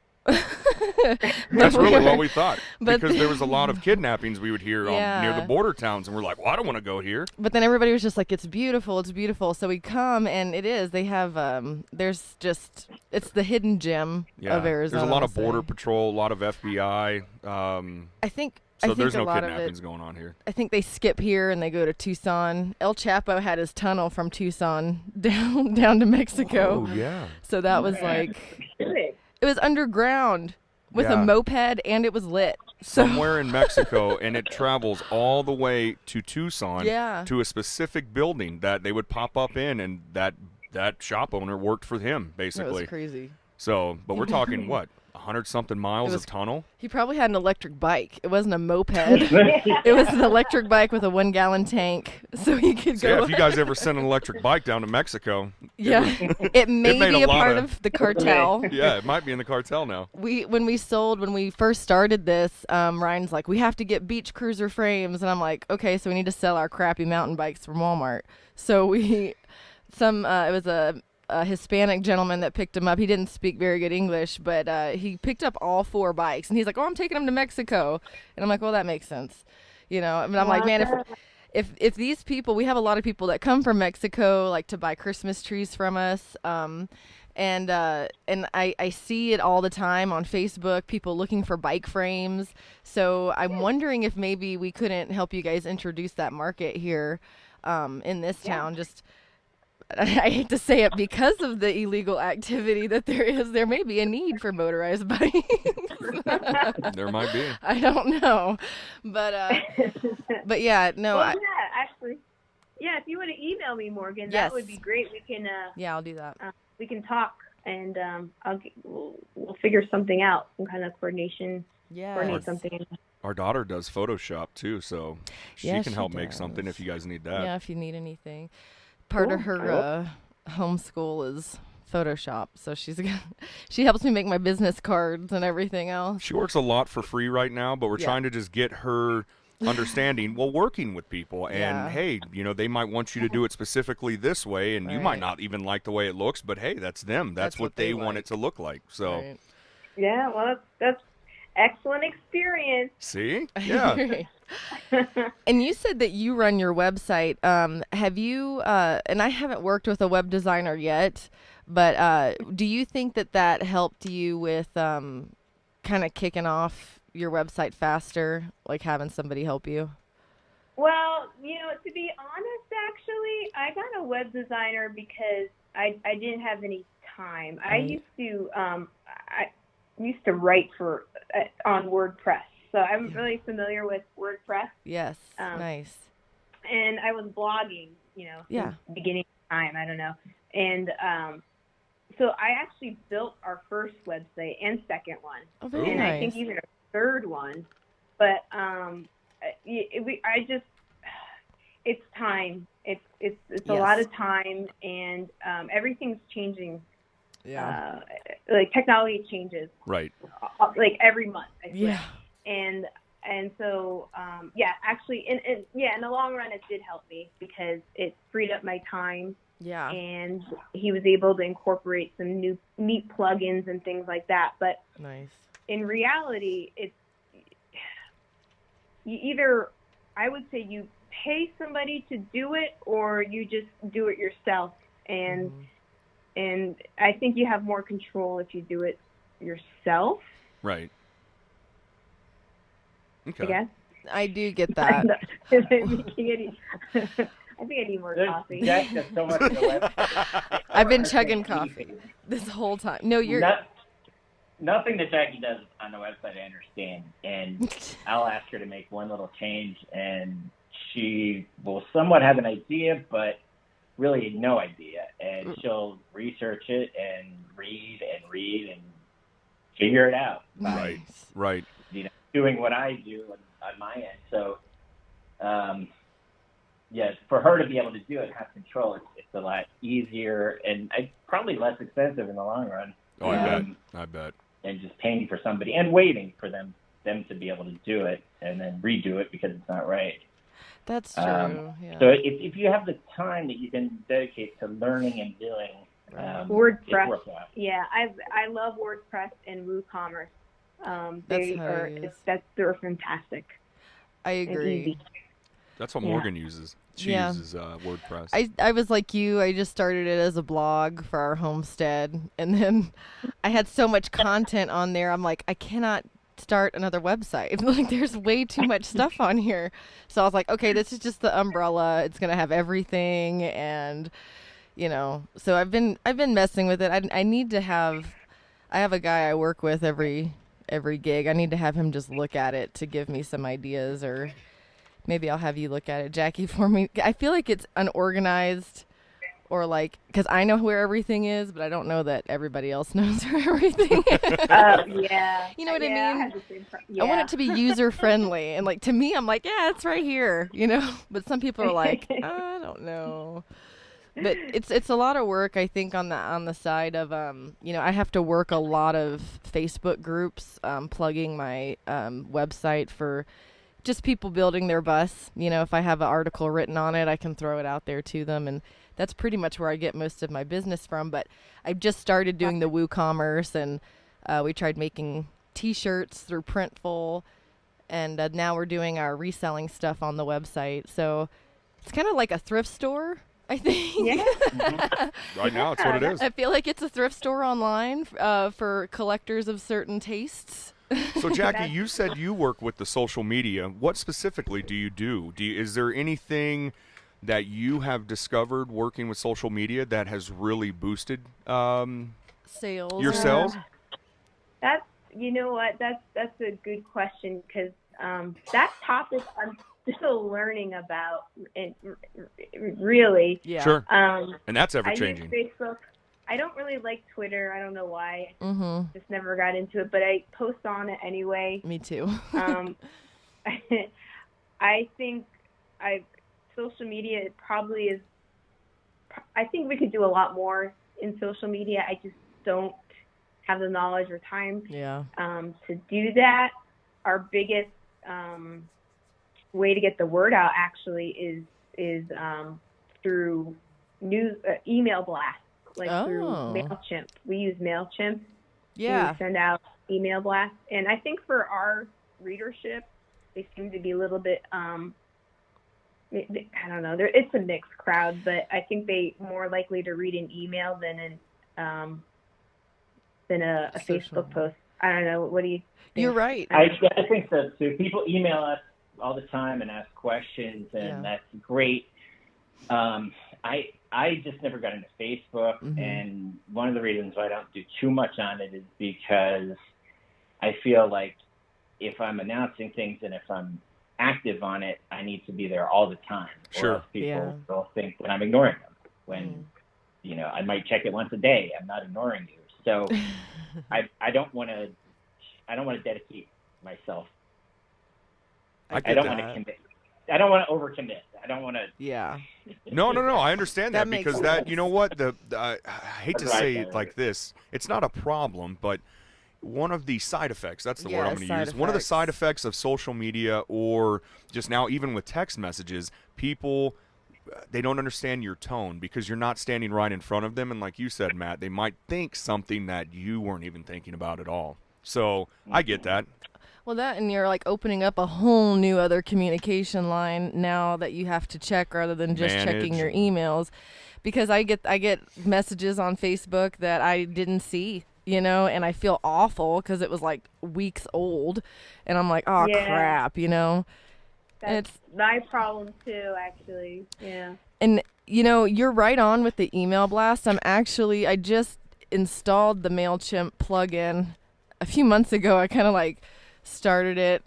That's really what we thought,
But
because there was a lot of kidnappings we would hear near the border towns, and we're like, well, I don't want to go here.
But then everybody was just like, it's beautiful. So we come, and it is. They have, it's the hidden gem of Arizona.
There's a lot of border patrol, a lot of FBI.
I think
there's
a
no
lot
kidnappings going on here.
I think they skip here and they go to Tucson. El Chapo had his tunnel from Tucson down to Mexico.
Oh, yeah.
So that was like, it was underground with a moped, and it was lit. So
somewhere in Mexico, and it travels all the way to Tucson to a specific building that they would pop up in, and that shop owner worked for him, basically.
It was crazy.
So, but we're talking, what, 100-something miles of tunnel?
He probably had an electric bike. It wasn't a moped. It was an electric bike with a 1-gallon tank, so he could go.
Yeah, if you guys ever send an electric bike down to Mexico.
It may be a part of the cartel.
Yeah, it might be in the cartel now.
When we first started this, Ryan's like, we have to get beach cruiser frames, and I'm like, okay, so we need to sell our crappy mountain bikes from Walmart. So it was a Hispanic gentleman that picked him up. He didn't speak very good English, but he picked up all 4 bikes, and he's like, oh, I'm taking them to Mexico. And I'm like, well, that makes sense. You know, and I'm like, man, if these people, we have a lot of people that come from Mexico, like to buy Christmas trees from us. And I see it all the time on Facebook, people looking for bike frames. So I'm wondering if maybe we couldn't help you guys introduce that market here in this town. Just, I hate to say it, because of the illegal activity that there may be a need for motorized bikes.
There might be.
I don't know, but yeah, no.
Well, actually, if you want to email me, Morgan, that would be great. We can.
I'll do that.
We can talk, and we'll figure something out. Some kind of coordination.
Yeah.
Coordinate something.
Our daughter does Photoshop too, so she can help make something if you guys need that.
Yeah, if you need anything. Part of her homeschool is Photoshop, so she helps me make my business cards and everything else.
She works a lot for free right now, but we're trying to just get her understanding working with people, and hey, you know, they might want you to do it specifically this way, and you might not even like the way it looks, but hey, that's them. That's what they want it to look like. So
yeah, well, that's excellent experience.
See? Yeah.
And you said that you run your website. Have you, and I haven't worked with a web designer yet, but do you think that helped you with kind of kicking off your website faster, like having somebody help you?
Well, you know, to be honest, actually, I got a web designer because I didn't have any time. I used to write on WordPress. So I'm really familiar with WordPress.
Yes, nice.
And I was blogging, you know, since the beginning of time, I don't know. And so I actually built our first website and second one.
Oh, very
and
nice.
I think even a third one. But it's time. It's a lot of time, and everything's changing. Like technology changes.
Right.
Like every month, I swear.
Yeah.
And And so, actually, in the long run, it did help me because it freed up my time.
Yeah.
And he was able to incorporate some new neat plugins and things like that. But
Nice.
in reality, it's I would say you pay somebody to do it, or you just do it yourself. And I think you have more control if you do it yourself.
Right. Okay.
I guess.
I do get that.
I think I need more coffee.
Jack does so much on the website.
I've been chugging coffee this whole time. No, you're...
Nothing that Jackie does on the website I understand. And I'll ask her to make one little change, and she will somewhat have an idea, but really no idea. And she'll research it and read and figure it out.
Right.
Doing what I do on my end. So, yes, for her to be able to do it and have control, it's a lot easier and probably less expensive in the long run.
Oh, I bet.
And just paying for somebody and waiting for them to be able to do it and then redo it because it's not right.
That's true. Yeah.
So if you have the time that you can dedicate to learning and doing,
WordPress.
it's worthwhile.
Yeah, I love WordPress and WooCommerce. They're fantastic.
I agree.
That's what Morgan uses. She uses WordPress.
I was like you. I just started it as a blog for our homestead, and then I had so much content on there. I'm like, I cannot start another website. Like, there's way too much stuff on here. So I was like, okay, this is just the umbrella. It's gonna have everything, and so I've been messing with it. I need to have. I have a guy I work with every gig. I need to have him just look at it to give me some ideas, or maybe I'll have you look at it, Jackie, for me. I feel like it's unorganized, or because I know where everything is, but I don't know that everybody else knows where everything is.
Yeah.
You know what I mean?
I have the same
I want it to be user friendly, and to me, I'm like, yeah, it's right here, But some people are like, I don't know. But it's a lot of work, I think, on the side of I have to work a lot of Facebook groups, plugging my website for just people building their bus. If I have an article written on it, I can throw it out there to them, and that's pretty much where I get most of my business from. But I've just started doing the WooCommerce, and we tried making T-shirts through Printful, and now we're doing our reselling stuff on the website. So it's kind of like a thrift store, I think.
Yeah.
Right now, it's what it is.
I feel like it's a thrift store online for collectors of certain tastes.
So, Jackie, you said you work with the social media. What specifically do you do? Is there anything that you have discovered working with social media that has really boosted
sales?
Your sales?
That's that's a good question, because that topic I'm still learning about, and really.
Yeah.
Sure. And that's ever changing.
I use Facebook. I don't really like Twitter. I don't know why.
Mm-hmm.
Just never got into it, but I post on it anyway.
Me too.
I think social media, it probably is. I think we could do a lot more in social media. I just don't have the knowledge or time to do that. Our biggest way to get the word out actually is through email blasts. Through MailChimp. We use MailChimp to send out email blasts. And I think for our readership, they seem to be a little bit, I don't know, it's a mixed crowd, but I think they more likely to read an email than a Facebook post. I don't know. What do you think?
You're right.
I think so too. People email us all the time and ask questions, and that's great. I just never got into Facebook, and one of the reasons why I don't do too much on it is because I feel like if I'm announcing things and if I'm active on it, I need to be there all the time.
Sure.
Or else people will think that I'm ignoring them. When I might check it once a day. I'm not ignoring you. So I don't want to dedicate myself. I don't want to commit. I don't want to overcommit. I don't want to.
Yeah.
No. I understand that
makes
because
sense.
you know what? I hate to say it like this. It's not a problem, but one of the side effects, that's the word I'm going to
side
use, one of the
effects.
side effects of social media, or just now even with text messages, people, they don't understand your tone because you're not standing right in front of them. And like you said, Matt, they might think something that you weren't even thinking about at all. So I get that.
Well, that, and you're like opening up a whole new other communication line now that you have to check rather than just checking your emails. Because I get messages on Facebook that I didn't see, you know, and I feel awful because it was like weeks old, and I'm like, oh crap, you know.
That's my problem too, actually. Yeah.
And you know, you're right on with the email blast. I just installed the MailChimp plugin a few months ago. I kind of like started it,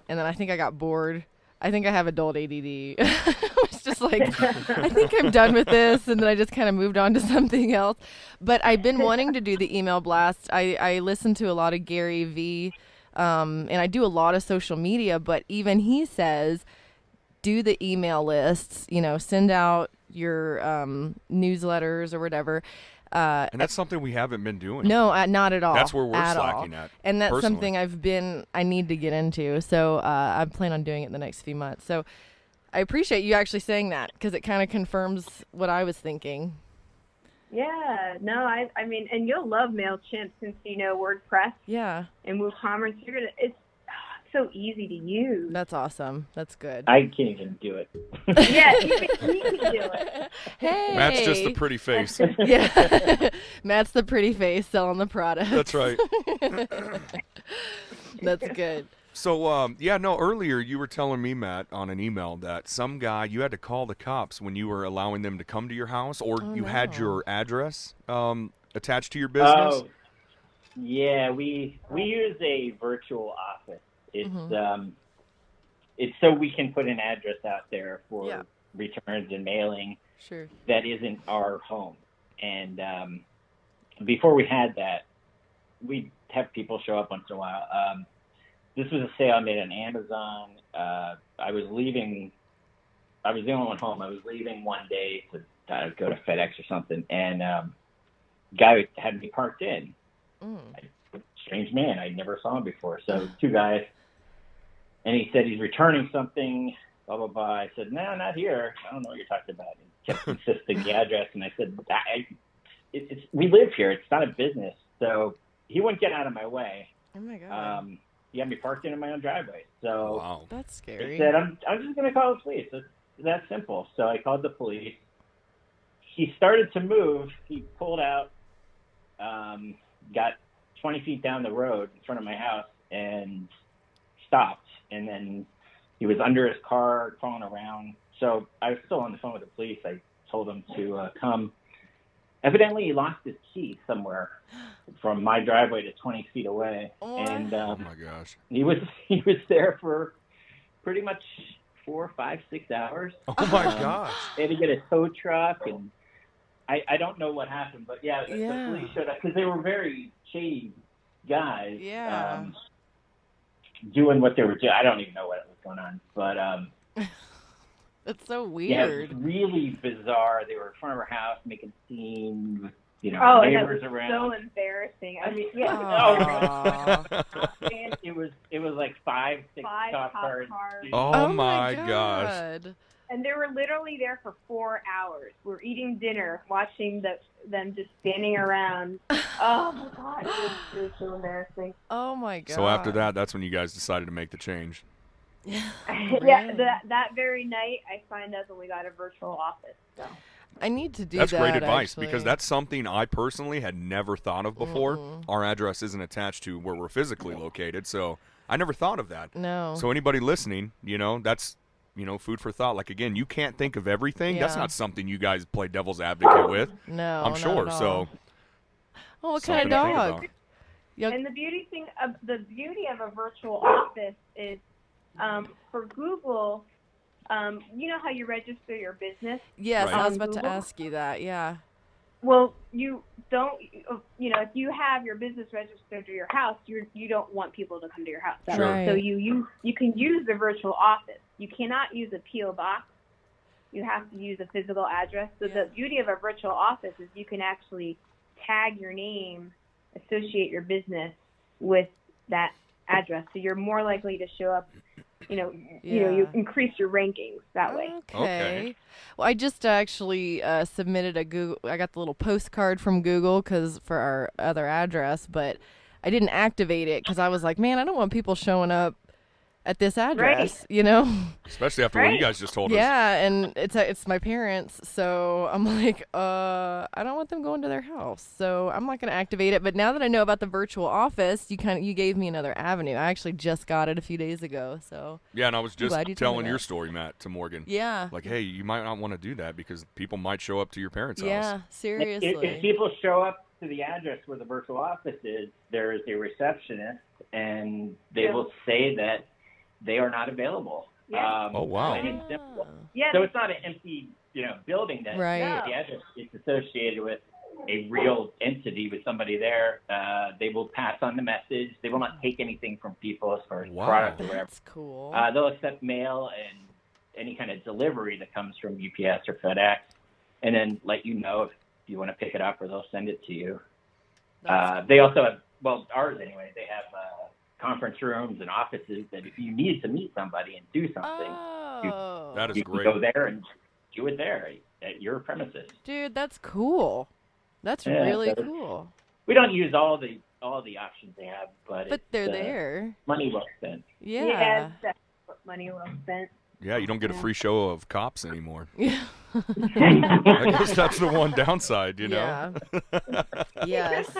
and then I think I got bored. I think I have adult ADD. It's just like, I think I'm done with this, and then I just kind of moved on to something else. But I've been wanting to do the email blast. I listen to a lot of Gary Vee, and I do a lot of social media, but even he says, do the email lists, you know, send out your newsletters or whatever.
And that's something we haven't been doing.
No, not at all.
That's where we're
at
slacking
all.
at.
And that's
personally.
something I need to get into. So I plan on doing it in the next few months. So I appreciate you actually saying that because it kind of confirms what I was thinking.
Yeah, no, I mean, and you'll love MailChimp since you know WordPress.
Yeah.
And WooCommerce. It's so easy to use.
That's awesome. That's good.
I can't even do it.
Yeah, you can do it.
Hey.
Matt's just the pretty face.
Yeah. Matt's the pretty face selling the product.
That's right.
That's good.
So, earlier you were telling me, Matt, on an email that some guy, you had to call the cops when you were allowing them to come to your house, or you had your address attached to your business?
Oh, yeah, we use a virtual office. It's so we can put an address out there for returns and mailing that isn't our home. And before we had that, we'd have people show up once in a while. This was a sale I made on Amazon. I was the only one home. I was leaving one day to go to FedEx or something, and guy had me parked in. Strange man. I never saw him before. So two guys, and he said he's returning something, blah, blah, blah. I said, no, not here. I don't know what you're talking about. He kept insisting the address, and I said, we live here. It's not a business. So he wouldn't get out of my way.
Oh, my God.
He had me parked in my own driveway. So
wow.
That's scary.
He said, I'm just going to call the police. It's that simple. So I called the police. He started to move. He pulled out, got 20 feet down the road in front of my house and stopped. And then he was under his car, crawling around. So I was still on the phone with the police. I told him to come. Evidently, he lost his key somewhere from my driveway to 20 feet away. And
oh my gosh,
he was there for pretty much 4, 5, 6 hours.
Oh my gosh!
They had to get a tow truck, and I don't know what happened, but the police showed up because they were very shady guys.
Yeah.
Doing what they were doing. I don't even know what was going on, but
It's so weird.
yeah, it was really bizarre. They were in front of our house making scenes with, neighbors
and that was
around.
so embarrassing. I mean,
it was like 5, 6 cop cars.
Oh my gosh!
And they were literally there for 4 hours. We're eating dinner, watching them just standing around. Oh my God, it was so embarrassing.
Oh my God.
So after that, that's when you guys decided to make the change.
Yeah, that very night I signed up and we got a virtual office. So
I need to do
that's
that.
Great advice
actually.
because that's something I personally had never thought of before. Our address isn't attached to where we're physically located, so I never thought of that.
No.
So anybody listening, that's food for thought. Like, again, you can't think of everything. That's
Yeah.
not something you guys play devil's advocate with.
No,
I'm
not
sure.
at all.
So
Oh, what kind of
something to think
dog?
about.
Yep.
And the beauty of a virtual office is for Google, you know how you register your business?
Yes,
Right.
I was about to
Google?
ask you that. Yeah.
Well, you don't, if you have your business registered to your house, you don't want people to come to your house.
Sure.
Right.
So you can use the virtual office. You cannot use a P.O. box. You have to use a physical address. So the beauty of a virtual office is you can actually tag your name, associate your business with that address. So you're more likely to show up, you increase your rankings that way.
Okay. Well, I just actually submitted a Google. I got the little postcard from Google for our other address, but I didn't activate it because I was like, man, I don't want people showing up at this address,
Especially after what you guys just told us.
Yeah, and it's my parents, so I'm like, I don't want them going to their house, so I'm not going to activate it. But now that I know about the virtual office, you gave me another avenue. I actually just got it a few days ago, so.
Yeah, and I was just telling your story, Matt, to Morgan.
Yeah.
Like, hey, you might not want to do that because people might show up to your parents' house.
Yeah, seriously.
If people show up to the address where the virtual office is, there is a receptionist, and they will say that they are not available.
Yeah.
Oh, wow.
Plain and simple.
Yeah.
So it's not an empty, building that
Right.
the address is associated with a real entity with somebody there. They will pass on the message. They will not take anything from people as far as product or whatever.
That's cool.
They'll accept mail and any kind of delivery that comes from UPS or FedEx, and then let you know if you want to pick it up, or they'll send it to you. They also have, ours anyway, they have conference rooms and offices that if you need to meet somebody and do something,
that is
you
great.
can go there and do it there at your premises.
Dude, that's cool. That's really cool.
We don't use all the options they have, but
they're there.
Money well spent.
Yeah.
That's money well spent.
Yeah, you don't get a free show of cops anymore.
Yeah.
I guess that's the one downside,
Yeah. Yes.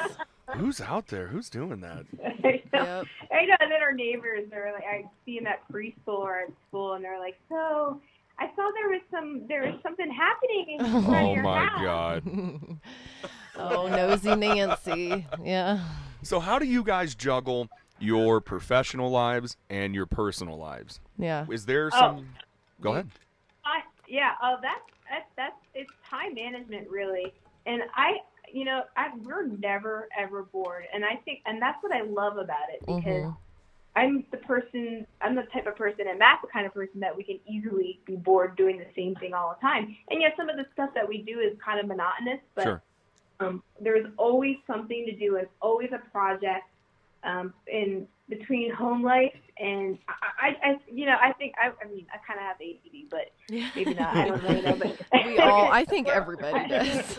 Who's out there? Who's doing that?
Yep.
I know. And then our neighbors are like, I see them at preschool or at school, and they're like, so I saw there was something happening in front of
Oh
your
my
house.
God.
Oh, nosy Nancy. Yeah.
So how do you guys juggle your professional lives and your personal lives?
Yeah.
Is there some? Go ahead.
That's it's time management really, and we're never ever bored, and I think, and that's what I love about it, because I'm the type of person, and Matt's the kind of person that we can easily be bored doing the same thing all the time. And yes, some of the stuff that we do is kind of monotonous, but
Sure.
There's always something to do, and always a project in between home life. And I think I kind of have ADD, but maybe not. I don't really know, but
I think everybody does.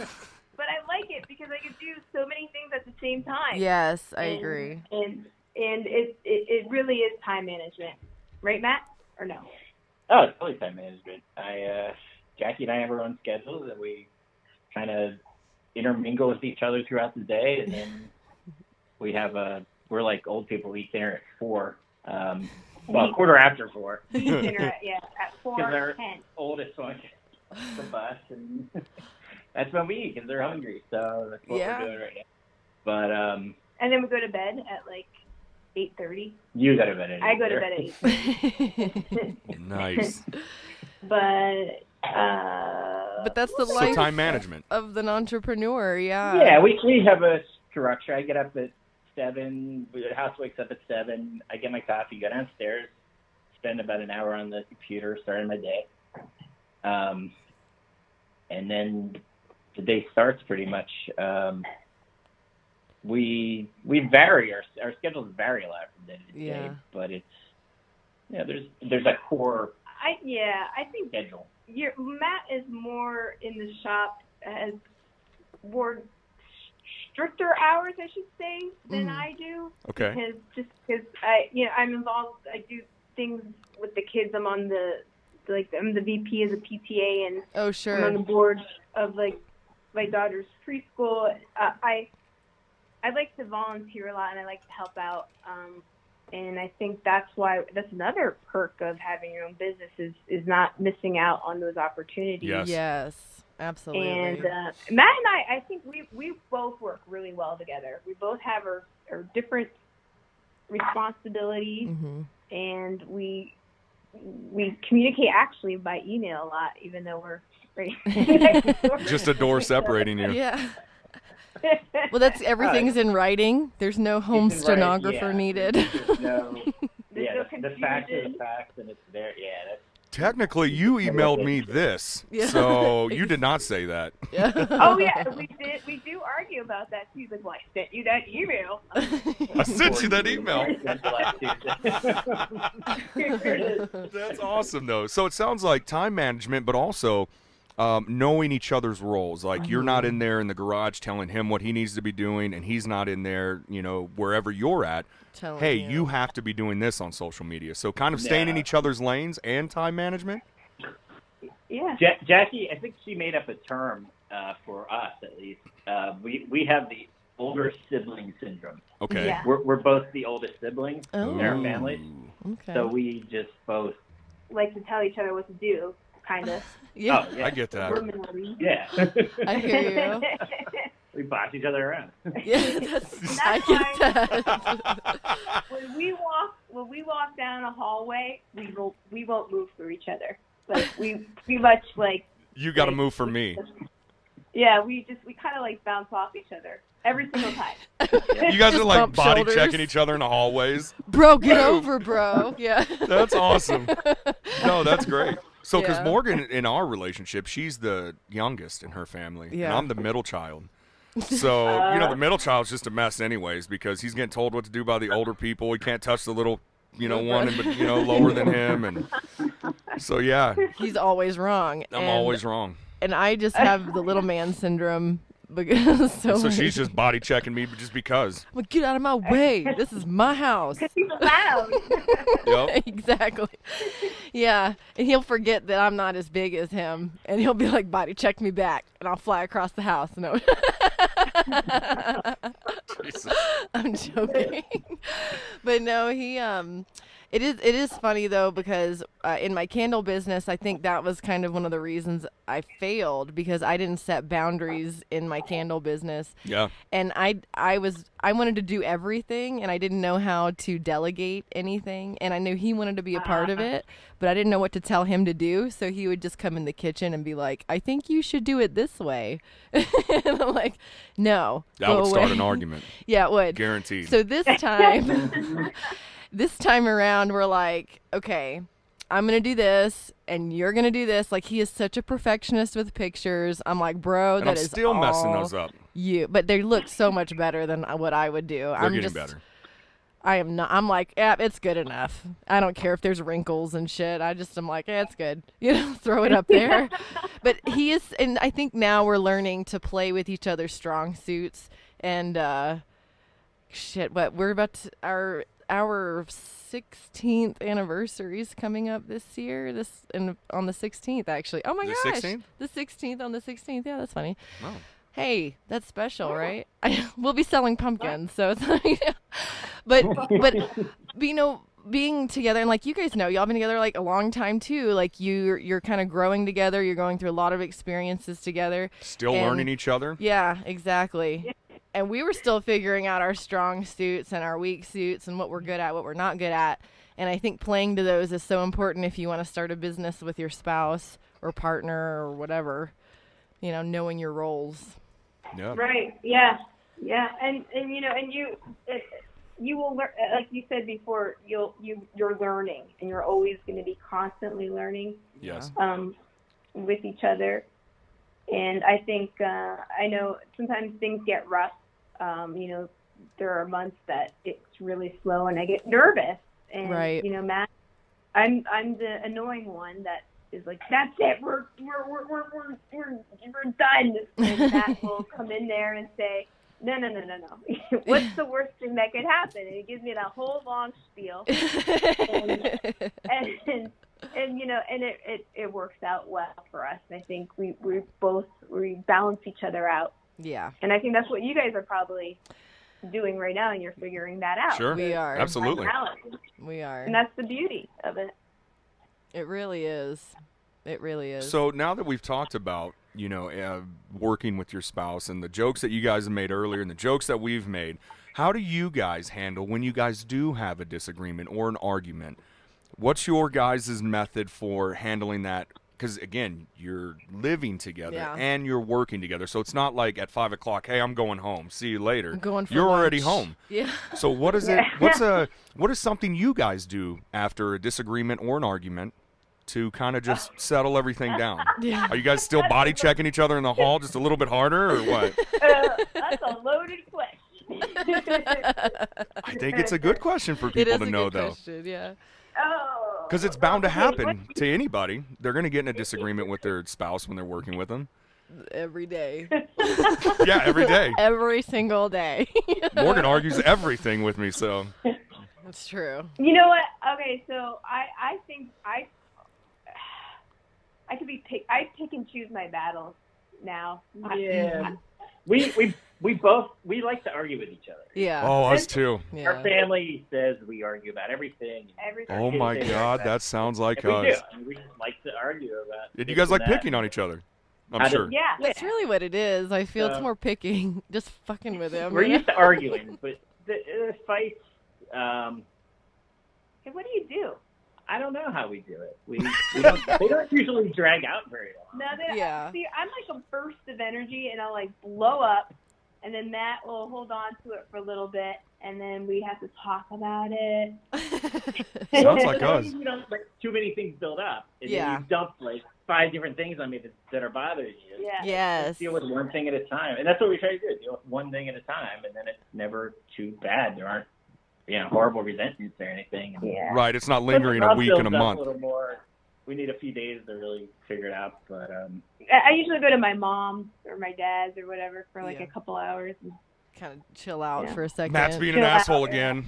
But I like it because I can do so many things at the same time.
Yes, I agree.
And it really is time management, right, Matt? Or no?
Oh, it's totally time management. Jackie and I have our own schedules, and we kind of intermingle with each other throughout the day, and then we're like old people. We eat dinner at 4. Quarter after 4.
We eat dinner at 4.
Because our
10.
oldest one gets the bus, and that's when we eat because they're hungry. So that's what we're doing right now. But
and then we go to bed at like 8:30.
You go to bed at 8:30.
I go to bed at 8:30.
Nice.
But
that's the life
time management
of an entrepreneur. Yeah.
Yeah, we have a structure. I get up at 7. The house wakes up at 7. I get my coffee, go downstairs, spend about an hour on the computer, starting my day. And then the day starts pretty much. We vary. Our schedules vary a lot from day to day, but it's there's a core. I think
schedule. Matt is more in the shop, has more stricter hours, I should say, than I do.
Okay.
Because I'm involved. I do things with the kids. I'm on I'm the VP of the PTA, and I'm on the board of my daughter's preschool. I like to volunteer a lot, and I like to help out. And I think that's another perk of having your own business is not missing out on those opportunities.
Yes, absolutely.
And Matt and I think we both work really well together. We both have our different responsibilities, and we communicate actually by email a lot, even though we're right next door.
Just a door separating you.
Yeah. Well, everything's in writing. There's no home stenographer needed.
There's no
confusion.
the facts are the facts, and it's there. Yeah,
Technically, you emailed me this,
Yeah.
so you did not say that.
Yeah.
Oh yeah, we did. We do argue about that. She's like, "Well, I sent you that email."
I sent you that email.
There it is.
That's awesome, though. So it sounds like time management, but also knowing each other's roles. Like you're not in there in the garage telling him what he needs to be doing, and he's not in there, wherever you're at.
Telling
Hey, you have to be doing this on social media. So kind of staying in each other's lanes and time management.
Yeah.
Jackie, I think she made up a term for us, at least. We have the older sibling syndrome.
Okay.
Yeah.
We're both the oldest siblings in our
Ooh.
families,
Okay.
so we just both.
Like to tell each other what to do, kind of.
Yeah.
Oh, yeah.
I get that.
We're minority.
Yeah.
I hear you.
We boss each other around.
Yeah, I get that.
When we walk down a hallway, we won't move for each other. Like we pretty much like.
You got to move for me.
Yeah, we kind of like bounce off each other every single time.
You guys
Just
are like
bump
body
shoulders.
checking each other in the hallways.
Bro, get over, bro. Yeah.
That's awesome. No, that's great. So, because
Yeah.
Morgan, in our relationship, she's the youngest in her family, and
Yeah.
I'm the middle child. So, the middle child's just a mess anyways, because he's getting told what to do by the older people. He can't touch the little, one, lower than him. And so, yeah,
He's always wrong.
I'm always wrong.
And I just have the little man syndrome because
So she's just body checking me just because.
I'm like, get out of my way. This is my house.
Because he's loud.
Yep.
Exactly. Yeah. And he'll forget that I'm not as big as him. And he'll be like, body check me back. And I'll fly across the house. No.
Jesus.
I'm joking. But no, he it is funny though, because in my candle business, I think that was kind of one of the reasons I failed, because I didn't set boundaries in my candle business.
Yeah.
And I wanted to do everything, and I didn't know how to delegate anything, and I knew he wanted to be a part of it, but I didn't know what to tell him to do. So he would just come in the kitchen and be like, I think you should do it this way. And I'm like, no.
That
go
would start
away.
an argument.
Yeah, it would.
Guaranteed.
So this time around, we're like, okay, I'm going to do this and you're going to do this. Like, he is such a perfectionist with pictures. I'm like, bro,
and
that
I'm
is
still messing
all
those up.
you. But they look so much better than what I would do.
They're getting better.
I am not. I'm like, yeah, it's good enough. I don't care if there's wrinkles and shit. I'm like, yeah, it's good. Throw it up there. But he is, and I think now we're learning to play with each other's strong suits. And we're about to, our 16th anniversary is coming up this year. On the 16th, actually. Oh my gosh,
16th?
the 16th on the 16th. Yeah, that's funny.
Oh.
Hey, that's special, right? We'll be selling pumpkins, so it's like, but being together, and like you guys know, y'all been together like a long time too. Like you're kind of growing together. You're going through a lot of experiences together.
Still learning each other.
Yeah, exactly. And we were still figuring out our strong suits and our weak suits and what we're good at, what we're not good at. And I think playing to those is so important if you want to start a business with your spouse or partner or whatever. Knowing your roles.
Yeah.
Right. Yeah. Yeah. And you will learn, like you said before, you're learning, and you're always going to be constantly learning.
Yes.
With each other. And I think I know sometimes things get rough. There are months that it's really slow, and I get nervous. And
right.
Matt, I'm the annoying one that is like, that's it, we're done. And Matt will come in there and say, no. What's the worst thing that could happen? And he gives me that whole long spiel. and it works out well for us. I think we balance each other out.
Yeah.
And I think that's what you guys are probably doing right now, and you're figuring that out.
Sure.
We are.
Absolutely.
We are.
And that's the beauty of it.
It really is. It really is.
So now that we've talked about, working with your spouse and the jokes that you guys have made earlier and the jokes that we've made, how do you guys handle when you guys do have a disagreement or an argument? What's your guys' method for handling that? Because, again, you're living together and you're working together. So it's not like at 5 o'clock, hey, I'm going home. See you later.
I'm going for
You're
lunch.
already home.
Yeah.
So what is it? What is something you guys do after a disagreement or an argument to kind of just settle everything down?
Yeah.
Are you guys still body checking each other in the hall just a little bit harder, or what?
That's a loaded question.
I think it's a good question for
It
people
is
to
a
know,
good
though.
question, yeah.
Oh.
Because it's bound to
Okay,
happen to anybody. They're going to get in a disagreement with their spouse when they're working with them.
Every day.
Yeah, every day.
Every single day.
Morgan argues everything with me, so.
That's true.
You know what? Okay, so I think I could be I pick and choose my battles now.
Yeah. We both like to argue with each other.
Yeah.
Oh, us too.
Yeah.
Our family says we argue about everything.
Everything.
Oh, my God, that sounds like
And we do.
us.
I mean, we just like to argue about.
And you
this
guys like
and that.
picking on each other, I'm
How did-
sure.
Yeah.
That's really what it is. I feel it's
So-
more picking, just fucking with him.
We're used to arguing, but the fights.
Hey, what do you do?
I don't know how we do it. We don't, they don't usually drag out very long.
No, they,
Yeah.
See, I'm like a burst of energy, and I'll like blow up, and then Matt will hold on to it for a little bit, and then we have to talk about it.
Sounds like us.
You don't let too many things build up, and
Yeah.
then you dump like 5 different things on me that are bothering you.
Yeah.
Yes.
Deal with one thing at a time, and that's what we try to do. Deal with one thing at a time, and then it's never too bad. There aren't horrible resentments or anything.
Yeah.
Right, it's not
But
lingering
the
a
rub
week and a
builds up
month.
little more. We need a few days to really figure it out, but
I usually go to my mom or my dad's or whatever for like
Yeah.
a couple hours.
Kind of chill out
Yeah.
for a second.
Matt's being an
Chill out,
asshole
yeah.
again.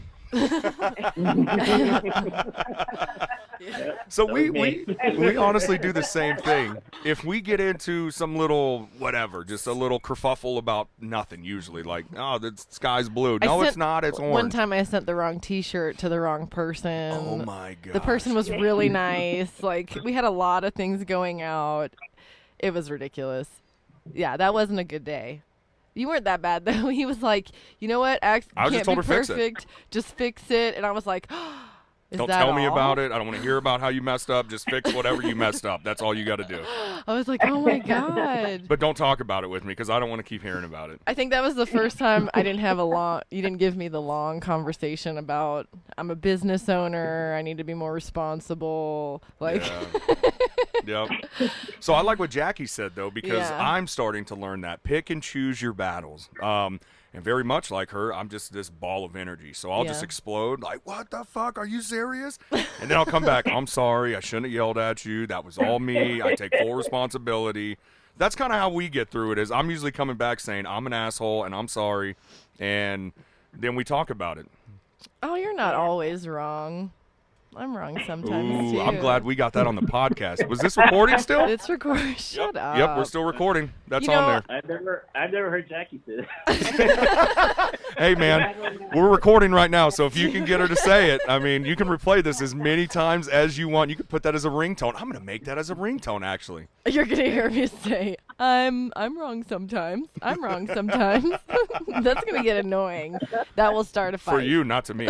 Yeah.
So
That
we
was me.
honestly do the same thing. If we get into some little whatever, just a little kerfuffle about nothing, usually like, oh, the sky's blue.
I
No,
sent-
it's not. It's orange.
One time I sent the wrong T-shirt to the wrong person.
Oh my god.
The person was really nice. Like, we had a lot of things going out. It was ridiculous. Yeah, that wasn't a good day. You weren't that bad, though. He was like, you know what?
I was
Can't
just told
be
to fix it.
perfect. Just fix it. And I was like, is
Don't
that
tell me
all?
about it. I don't want to hear about how you messed up. Just fix whatever you messed up. That's all you got to do.
I was like, oh my God.
But don't talk about it with me because I don't want to keep hearing about it.
I think that was the first time I didn't have you didn't give me the long conversation about I'm a business owner. I need to be more responsible. Like,
Yep. So I like what Jackie said, though, because
Yeah.
I'm starting to learn that. Pick and choose your battles. And very much like her, I'm just this ball of energy. So I'll just
Yeah.
explode like, what the fuck? Are you serious? And then I'll come back. I'm sorry. I shouldn't have yelled at you. That was all me. I take full responsibility. That's kind of how we get through it is I'm usually coming back saying I'm an asshole and I'm sorry. And then we talk about it.
oh, you're not always wrong. I'm wrong sometimes,
Ooh,
too.
I'm glad we got that on the podcast. Was this recording still?
It's recorded. Shut up.
Yep, we're still recording. That's
You know,
on there.
I've never heard Jackie say that.
Hey, man, we're recording right now, so if you can get her to say it, I mean, you can replay this as many times as you want. You can put that as a ringtone. I'm going to make that as a ringtone, actually.
You're gonna hear me say, I'm wrong sometimes. I'm wrong sometimes. That's gonna get annoying. That will start a fight.
For you, not to me.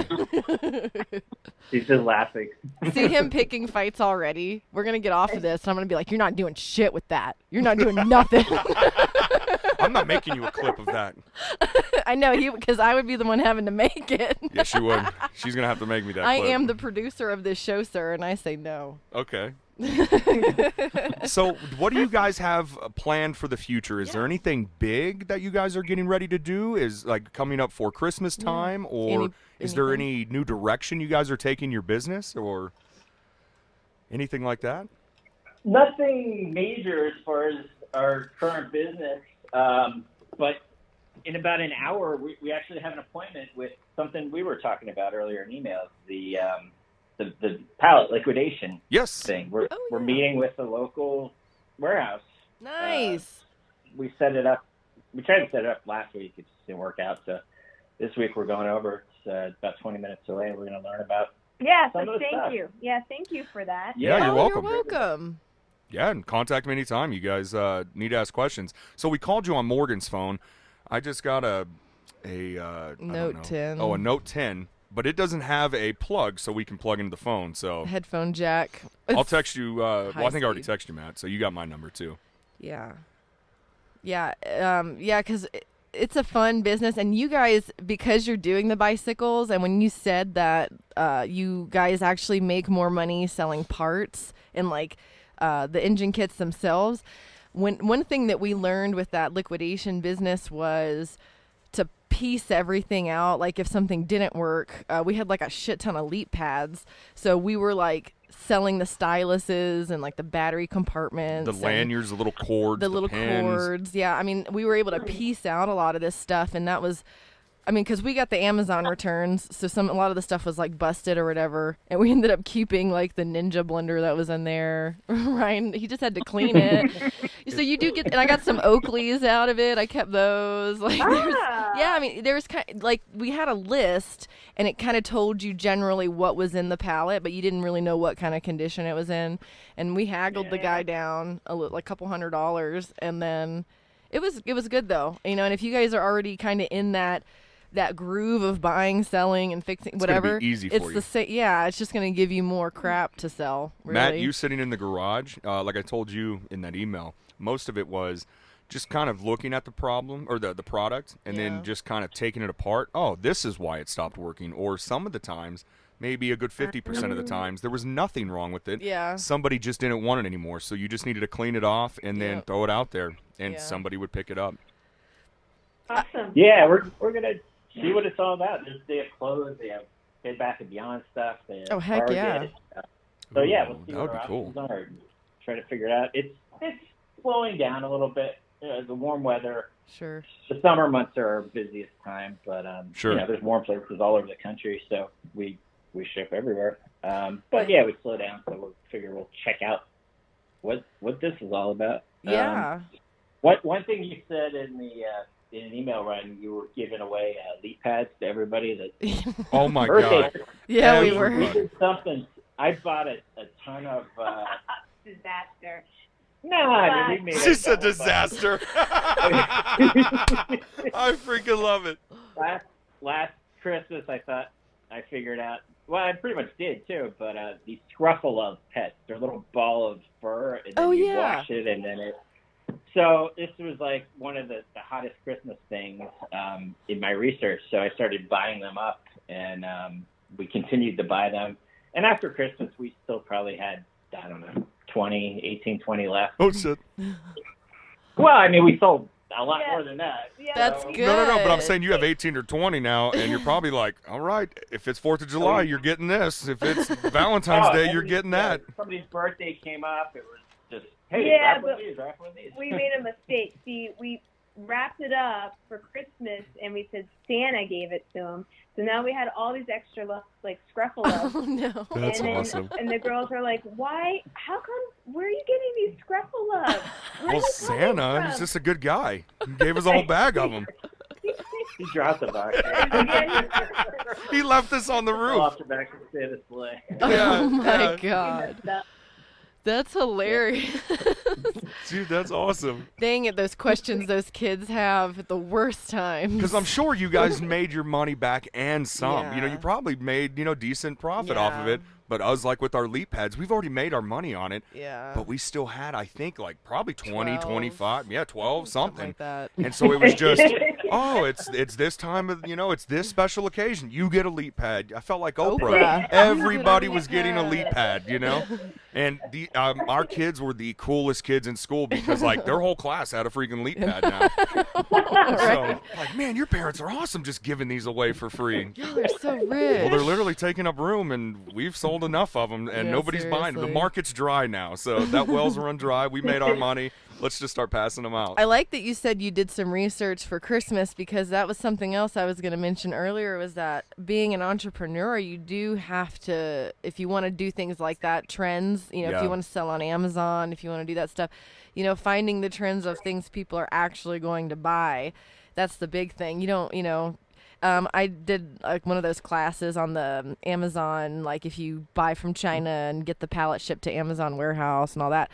She's just laughing.
See him picking fights already. We're gonna get off of this, and I'm gonna be like, you're not doing shit with that. You're not doing nothing.
I'm not making you a clip of that.
I know because I would be the one having to make it.
Yes, she would. She's going to have to make me that
I
clip.
am the producer of this show, sir, and I say no.
Okay. So what do you guys have planned for the future? Is there anything big that you guys are getting ready to do? Is like coming up for Christmas time? Or is there any new direction you guys are taking your business or anything like that?
Nothing major as far as our current business, but in about an hour, we actually have an appointment with something we were talking about earlier in emails, the pallet liquidation thing. We're meeting with the local warehouse.
Nice.
We set it up. We tried to set it up last week. It just didn't work out. So this week we're going over. It's about 20 minutes away. We're going to learn about
Yeah,
some
so
of the stuff.
thank you. Yeah, thank you for that.
Yeah, you're welcome.
You're welcome.
Yeah, and contact me anytime you guys need to ask questions. So we called you on Morgan's phone. I just got a
Note 10.
Oh, a Note 10, but it doesn't have a plug so we can plug into the phone. So
Headphone jack.
I'll text you. Well, I think I already
high
texted you, Matt. So you got my number too.
Yeah. Yeah. Yeah, because it's a fun business, and you guys, because you're doing the bicycles, and when you said that you guys actually make more money selling parts and like the engine kits themselves, one thing that we learned with that liquidation business was to piece everything out. Like if something didn't work, we had like a shit ton of leap pads, so we were like selling the styluses and like the battery compartments,
the lanyards, the little cords,
the little
pins.
cords. Yeah, I mean, we were able to piece out a lot of this stuff, and that was, I mean, because we got the Amazon returns, so a lot of the stuff was like busted or whatever, and we ended up keeping like the Ninja blender that was in there. Ryan, he just had to clean it. So you do get, and I got some Oakleys out of it. I kept those. Like, yeah, I mean, there was kind of, like, we had a list, and it kind of told you generally what was in the pallet, but you didn't really know what kind of condition it was in. And we haggled the guy down like a couple $100s, and then it was good though, you know. And if you guys are already kind of in that groove of buying, selling, and fixing,
it's
whatever,
gonna be easy for
it's
you.
the same. Yeah, it's just going to give you more crap to sell. Really.
Matt, you sitting in the garage, like I told you in that email, most of it was just kind of looking at the problem or the product, and then just kind of taking it apart. Oh, this is why it stopped working. Or some of the times, maybe a good 50% of the times, there was nothing wrong with it.
Yeah.
Somebody just didn't want it anymore, so you just needed to clean it off and then throw it out there, and somebody would pick it up.
Awesome.
Yeah, we're gonna see what it's all about. They have clothes, they have Bed Bath & Beyond stuff. They have
heck
Target.
yeah.
So yeah, we'll see
that
what
would
our
be cool.
options are. Try to figure it out. It's slowing down a little bit. The warm weather.
Sure.
The summer months are our busiest time, but
Sure.
you know, there's warm places all over the country, so we ship everywhere. But yeah, we slow down, so we'll figure we'll check out what this is all about.
Yeah.
One thing you said in an email, Ryan, you were giving away leap pads to everybody. That
Oh my
birthday.
God.
Yeah, we
We
were.
did something. I bought a ton of.
Disaster.
No, I mean, we made
It's a disaster. I freaking love it.
Last Christmas, I thought I figured out. Well, I pretty much did too. But these Scruffalo pets, they're a little ball of fur, and then you wash it, and then it. So this was like one of the hottest Christmas things in my research. So I started buying them up, and we continued to buy them. And after Christmas, we still probably had, I don't know, 20 left.
Oh, shit.
Well, I mean, we sold a lot more than that.
Yeah.
That's
So-
good.
No, but I'm saying you have 18 or 20 now, and you're probably like, all right, if it's 4th of July, you're getting this. If it's Valentine's Day, you're getting that.
Somebody's birthday came up. It was just, hey,
Yeah,
wrap one
but
of these, wrap one of these.
We made a mistake. See, we wrapped it up for Christmas, and we said Santa gave it to him. So now we had all these extra like Scruffalo.
Oh no.
That's
and then,
awesome.
And the girls are like, "Why? How come? Where are you getting these Scruffalo?"
Well, Santa, he's just a good guy. He gave us a whole bag of them.
He dropped the box.
He left this on the roof.
Off the back of the Santa sleigh.
Oh my
yeah.
God. That's hilarious.
Dude, that's awesome.
Dang it, those questions those kids have at the worst times.
Because I'm sure you guys made your money back and some. You know,
Yeah.
you probably made, decent profit off of
Yeah.
it. But us, like with our leap pads, we've already made our money on it.
Yeah.
But we still had, I think, like probably 20,
12.
25, 12, something.
like that.
And so it was just, it's this time of, it's this special occasion. You get a leap pad. I felt like Oprah.
Oprah.
Everybody
You get a
was
leap
getting a
pad.
leap pad, And the our kids were the coolest kids in school because, like, their whole class had a freaking leap pad now. So, like, man, your parents are awesome just giving these away for free.
Y'all are so rich.
Well, they're literally taking up room, and we've sold enough of them, and
Yeah,
nobody's buying them. The
seriously.
market's dry now, so that well's run dry. We made our money. Let's just start passing them out.
I like that you said you did some research for Christmas, because that was something else I was going to mention earlier, was that being an entrepreneur, you do have to, if you want to do things like that, trends, if
Yeah.
you want to sell on Amazon, if you want to do that stuff, finding the trends of things people are actually going to buy. That's the big thing. You don't, I did like one of those classes on the Amazon, like if you buy from China and get the pallet shipped to Amazon warehouse and all that,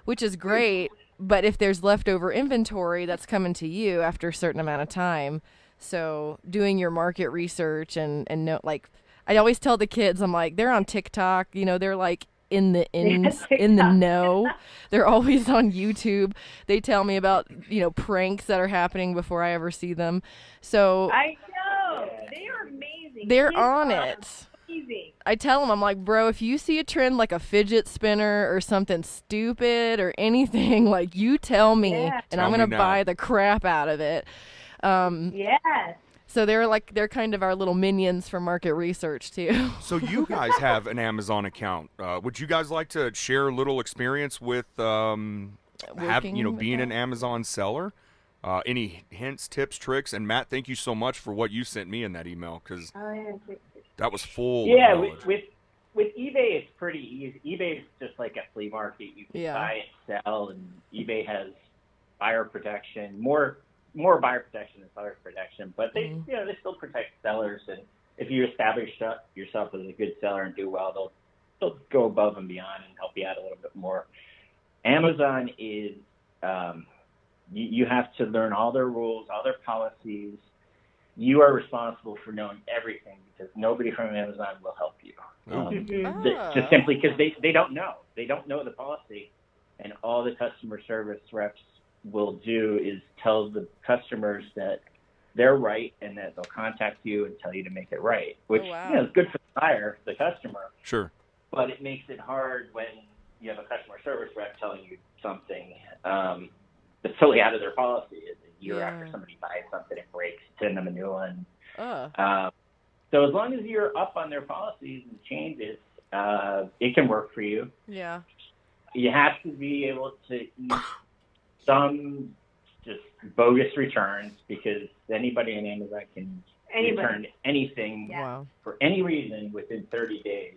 which is great. But if there's leftover inventory, that's coming to you after a certain amount of time. So doing your market research and know, like, I always tell the kids, I'm like, they're on TikTok, they're like in the know. They're always on YouTube. They tell me about, pranks that are happening before I ever see them. So
I know. They are amazing.
they're
Kids
on
are
it.
amazing.
I tell them, I'm like, bro, if you see a trend like a fidget spinner or something stupid or anything, like, you tell me,
Yeah.
and
Tell
I'm
me
gonna
now.
buy the crap out of it.
Yes.
So they're kind of our little minions for market research too.
So you guys have an Amazon account. Would you guys like to share a little experience with being an Amazon seller? Any hints, tips, tricks? And Matt, thank you so much for what you sent me in that email, because that was full.
Yeah,
of knowledge.
with eBay, it's pretty easy. eBay is just like a flea market. You can
Yeah.
buy and sell, and eBay has buyer protection, more buyer protection than seller protection. But they still protect sellers, and if you establish yourself as a good seller and do well, they'll go above and beyond and help you out a little bit more. Amazon is you have to learn all their rules, all their policies. You are responsible for knowing everything, because nobody from Amazon will help you. Just simply because they don't know. They don't know the policy. And all the customer service reps will do is tell the customers that they're right and that they'll contact you and tell you to make it right, which is good for the buyer, the customer.
Sure.
But it makes it hard when you have a customer service rep telling you something that's totally out of their policy. A year after somebody buys something, it breaks, send them a new one. So as long as you're up on their policies and changes, it can work for you.
Yeah.
You have to be able to eat some just bogus returns, because anybody on Amazon can return anything for any reason within 30 days.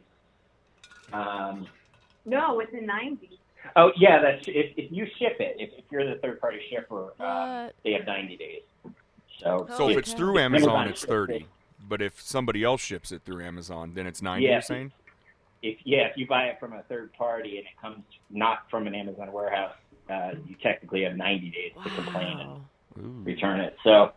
No, within 90.
Oh, yeah, that's if you ship it. If you're the third-party shipper, they have 90 days. So
if it's through Amazon, it's 30. But if somebody else ships it through Amazon, then it's 90, you're saying?
If you buy it from a third party and it comes not from an Amazon warehouse, you technically have 90 days to complain and return it. So,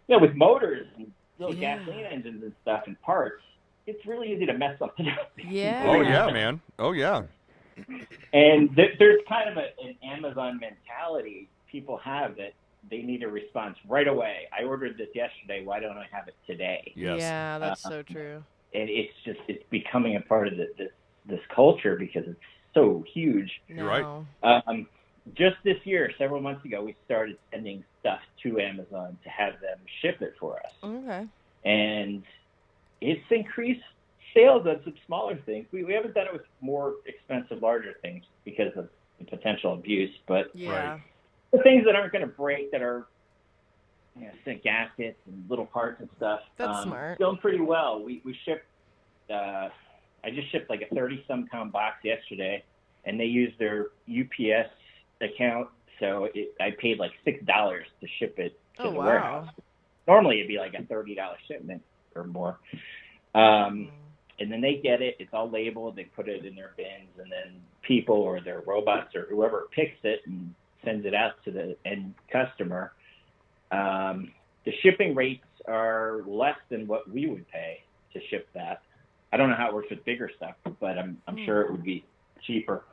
with motors and little gasoline engines and stuff and parts, it's really easy to mess something up.
Yeah.
Oh, yeah, man. Oh, yeah.
And there's kind of an Amazon mentality people have that they need a response right away. I ordered this yesterday. Why don't I have it today?
Yes.
Yeah, that's so true.
And it's becoming a part of this culture because it's so huge.
You're right.
Just this year, several months ago, we started sending stuff to Amazon to have them ship it for us.
Okay.
And it's increased sales on some smaller things. We haven't done it with more expensive, larger things because of the potential abuse. But
yeah.
the things that aren't going to break, that are gaskets and little parts and stuff,
that's smart.
Still pretty well. We shipped. I just shipped like a 30-some pound box yesterday, and they used their UPS account, so I paid like $6 to ship it to the warehouse. Normally it'd be like a $30 shipment or more. And then they get it, it's all labeled, they put it in their bins, and then people or their robots or whoever picks it and sends it out to the end customer. The shipping rates are less than what we would pay to ship that. I don't know how it works with bigger stuff, but I'm sure it would be cheaper.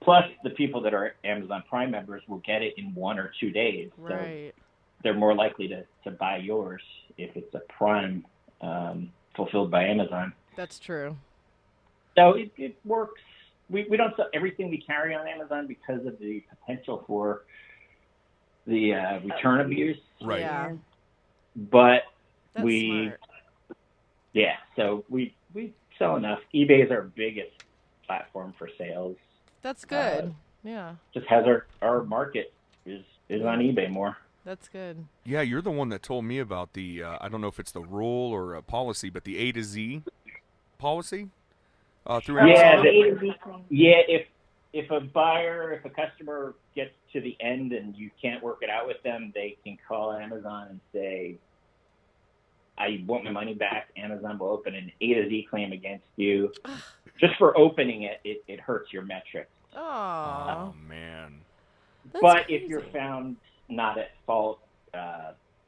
Plus, the people that are Amazon Prime members will get it in 1 or 2 days.
Right.
So they're more likely to buy yours if it's a Prime fulfilled by Amazon.
That's true.
So it works. We don't sell everything we carry on Amazon because of the potential for the return abuse.
Right.
Yeah.
But
That's smart.
Yeah, so we sell enough. eBay is our biggest platform for sales.
That's good. Yeah.
Just has our market is on eBay more.
That's good.
Yeah, you're the one that told me about the, I don't know if it's the rule or a policy, but the A to Z policy through Amazon.
If a customer gets to the end and you can't work it out with them, they can call Amazon and say, I want my money back. Amazon will open an A to Z claim against you. Just for opening it, it hurts your metrics.
Oh,
man.
But if you're found not at fault,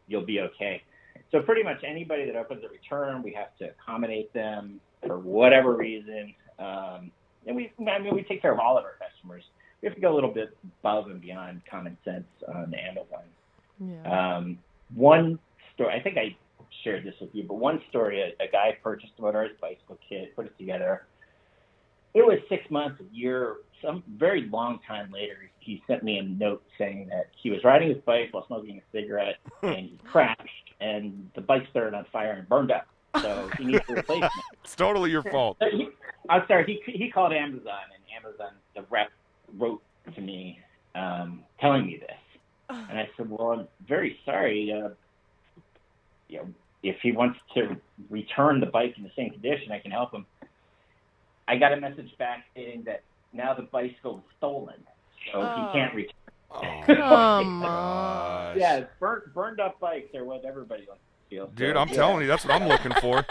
you'll be okay. So pretty much anybody that opens a return, we have to accommodate them for whatever reason. and we take care of all of our customers. We have to go a little bit above and beyond common sense on Amazon.
Yeah.
One story, I think I shared this with you, but one story, a guy purchased a motorized bicycle kit, put it together. It was 6 months, a year, some very long time later, he sent me a note saying that he was riding his bike while smoking a cigarette, and he crashed, and the bike started on fire and burned up. So he needs a replacement.
It's totally your fault.
I'm sorry, he called Amazon, and Amazon, the rep, wrote to me telling me this. And I said, well, I'm very sorry. If he wants to return the bike in the same condition, I can help him. I got a message back saying that now the bicycle is stolen, so he can't return.
Oh,
Come on.
Yeah, burned up bikes are what everybody wants to feel.
dude,
so,
I'm telling you, that's what I'm looking for.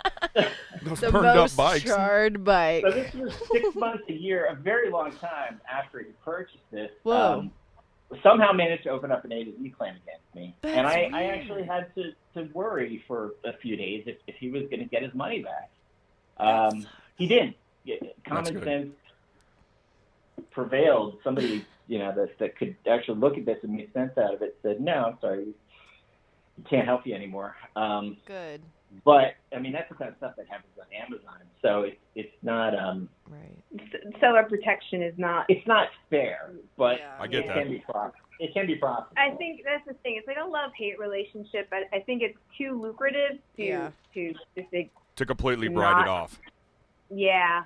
Those
The
burned up
most
bikes.
charred bike.
So this was 6 months, a year, a very long time after he purchased this.
Whoa.
Somehow managed to open up an A to Z claim against me.
That's
And I
weird.
actually had to worry for a few days if he was going to get his money back. He didn't. Common sense prevailed. Somebody, that could actually look at this and make sense out of it said, no, I'm sorry, you can't help you anymore.
Good.
But, I mean, that's the kind of stuff that happens on Amazon. So it's not...
Right.
Seller protection is not.
It's not fair, but
Yeah.
I get
it
that.
can be profitable. It can be profitable.
I think that's the thing. It's like a love-hate relationship. I think it's too lucrative to just
To completely
not-
write it off.
yeah.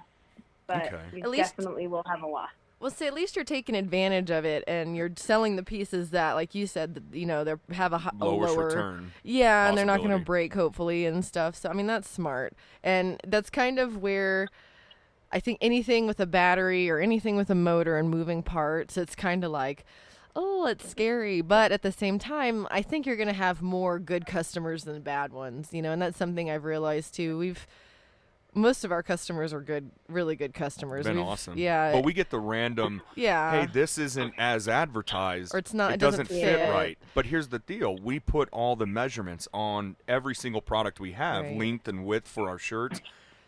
But
Okay.
we
At least-
definitely will have a loss.
Well, say at least you're taking advantage of it, and you're selling the pieces that, like you said, that, they have a
Lowest
lower
return.
Yeah, and they're not going to
possibility.
break, hopefully, and stuff. So, I mean, that's smart. And that's kind of where I think anything with a battery or anything with a motor and moving parts, it's kind of like, oh, it's scary. But at the same time, I think you're going to have more good customers than bad ones, and that's something I've realized, too. Most of our customers are good, really good customers.
Been awesome.
Yeah.
But we get the random,
yeah.
hey, this isn't as advertised.
Or it's not-
It
it
doesn't
doesn't
fit
fit.
right. But here's the deal. We put all the measurements on every single product we have,
Right.
length and width for our shirts.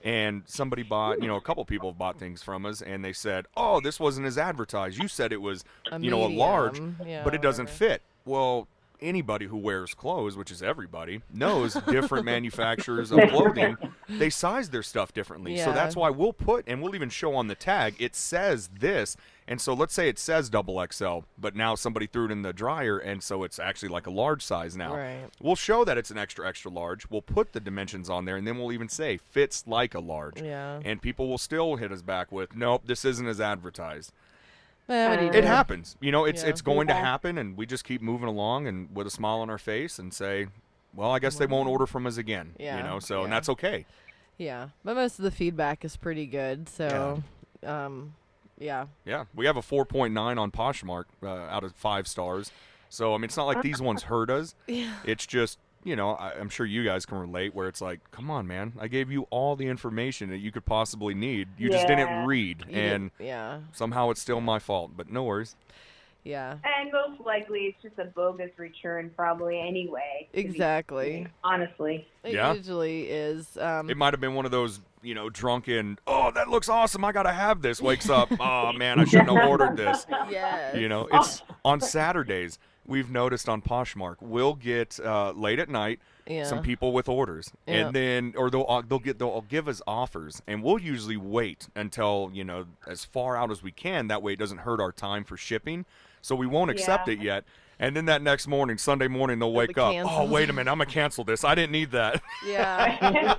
And somebody bought, a couple people have bought things from us, and they said, oh, this wasn't as advertised. You said it was, a large,
medium. Yeah,
but it doesn't
whatever.
fit. Well, anybody who wears clothes, which is everybody, knows different manufacturers of clothing, they size their stuff differently. So
Yeah.
that's why we'll put, and we'll even show on the tag, it says this. And so let's say it says XXL, but now somebody threw it in the dryer, and so it's actually like a large size now.
Right.
We'll show that it's an extra, extra large. We'll put the dimensions on there, and then we'll even say fits like a large.
Yeah.
And people will still hit us back with, nope, this isn't as advertised.
Well, what do you
It
do?
happens. It's
Yeah.
it's going to
Yeah.
happen, and we just keep moving along and with a smile on our face and say, well, I guess they won't order from us again.
Yeah.
And
Yeah.
that's okay.
Yeah, but most of the feedback is pretty good. So, yeah.
Yeah, we have a 4.9 on Poshmark out of 5 stars. So, I mean, it's not like these ones hurt us.
Yeah.
It's just, I'm sure you guys can relate where it's like, come on, man. I gave you all the information that you could possibly need. You just didn't
Yeah.
read. And
Yeah.
somehow it's still my fault. But no worries.
Yeah.
And most likely it's just a bogus return probably anyway. to be-
Exactly.
honestly.
It
Yeah.
usually is.
It might have been one of those, drunken, oh, that looks awesome. I got to have this. Wakes up, oh, man, I shouldn't have ordered this.
Yes.
It's on Saturdays. We've noticed on Poshmark, we'll get late at night
Yeah.
some people with orders,
Yeah.
and then they'll give us offers, and we'll usually wait until as far out as we can. That way, it doesn't hurt our time for shipping, so we won't accept
Yeah.
it yet. And then that next morning, Sunday morning, they'll wake up.
canceled.
Oh, wait a minute, I'm gonna cancel this. I didn't need that.
Yeah.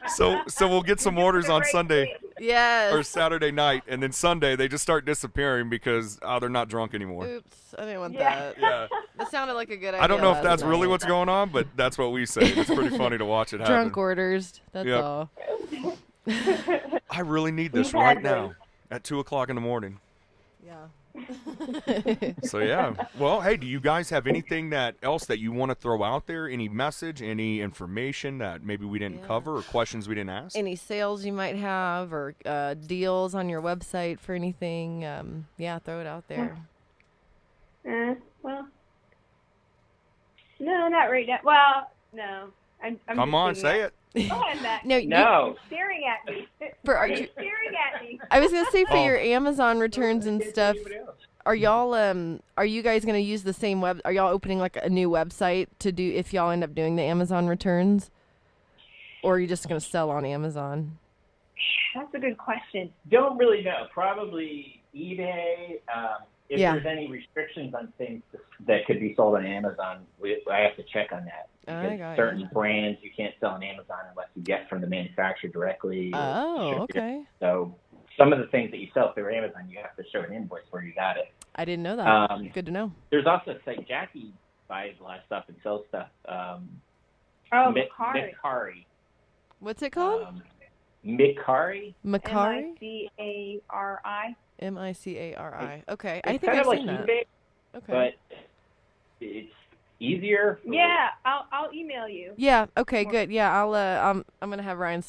so we'll get some orders on Sunday
Yes.
or Saturday night, and then Sunday they just start disappearing because they're not drunk anymore.
Oops, I didn't want
Yeah.
that.
Yeah.
That sounded like a good idea.
I don't know if
last
that's really
night.
what's going on, but that's what we say. It's pretty funny to watch it happen.
Drunk orders. That's
Yep.
all.
I really need this
We've
right
had
now at 2:00 in the morning.
Yeah.
So yeah. Well, hey, do you guys have anything else that you want to throw out there? Any message, any information that maybe we didn't
Yeah.
cover, or questions we didn't ask?
Any sales you might have, or deals on your website for anything? Throw it out there.
Well, no, not right now. Well, no. I'm
Come
just
on,
thinking
say
that-
it.
Go ahead, Matt.
No,
No.
Staring at me.
For
You're staring at me.
I was gonna say for
Oh.
your Amazon returns and stuff.
Anybody else?
Are y'all are you guys gonna use the same web? Are y'all opening like a new website to do if y'all end up doing the Amazon returns, or are you just gonna sell on Amazon?
That's a good question.
Don't really know. Probably eBay. If
Yeah.
there's any restrictions on things that could be sold on Amazon, I have to check on that.
I
Because
got
certain
you.
brands you can't sell on Amazon unless you get from the manufacturer directly. or
Oh,
ship it.
okay.
So some of the things that you sell through Amazon, you have to show an invoice where you got it.
I didn't know that.
Um,
Good to know.
There's also a site, Jackie buys a lot of stuff and sells stuff.
Oh,
Mikari.
Macari.
What's it called?
Mikari.
Macari?
Macari.
Micari. Okay, I
It's
think
kind
I've
of like
seen that.
eBay,
Okay.
but it's easier.
Yeah, I'll email you.
Yeah. Okay. Good. Yeah. I'm gonna have Ryan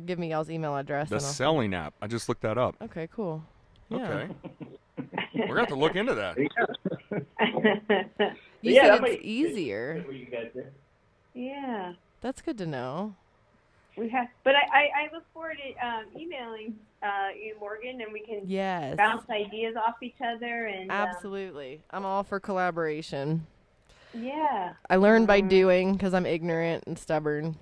give me y'all's email address.
The
and I'll-
selling app. I just looked that up.
Okay. Cool. Yeah.
Okay. We're going to have to look into that.
You
Yeah,
said
that
it's
might-
easier.
That's what you guys do.
Yeah.
That's good to know.
We have, but I look forward to emailing you, Morgan, and we can
Yes.
bounce ideas off each other. And
Absolutely. I'm all for collaboration.
yeah.
I learn by doing because I'm ignorant and stubborn.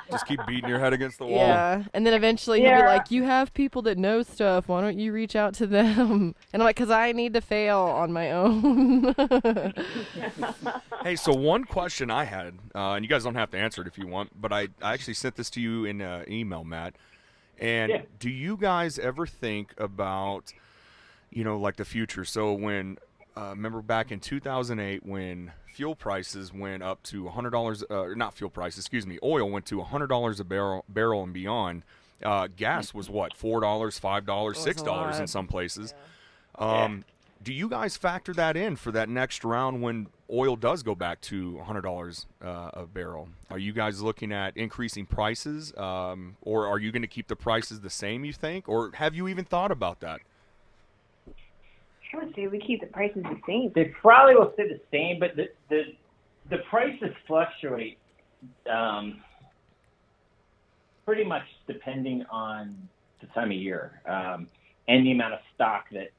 Just keep beating your head against the wall.
Yeah. And then eventually he'll be
Yeah.
like, you have people that know stuff. Why don't you reach out to them? And I'm like, because I need to fail on my own.
Hey, so one question I had, and you guys don't have to answer it if you want, but I actually sent this to you in an email, Matt. And
Yeah.
do you guys ever think about, like the future? So when, remember back in 2008 when fuel prices went up to $100, not fuel prices, excuse me, oil went to $100 a barrel and beyond. Gas was what, $4, $5,
was a
$6 in
lot.
some places.
Yeah.
Do you guys factor that in for that next round when oil does go back to $100 a barrel? Are you guys looking at increasing prices, or are you going to keep the prices the same, you think? Or have you even thought about that?
I would say we keep the prices the same.
They probably will stay the same, but the prices fluctuate pretty much depending on the time of year and the amount of stock that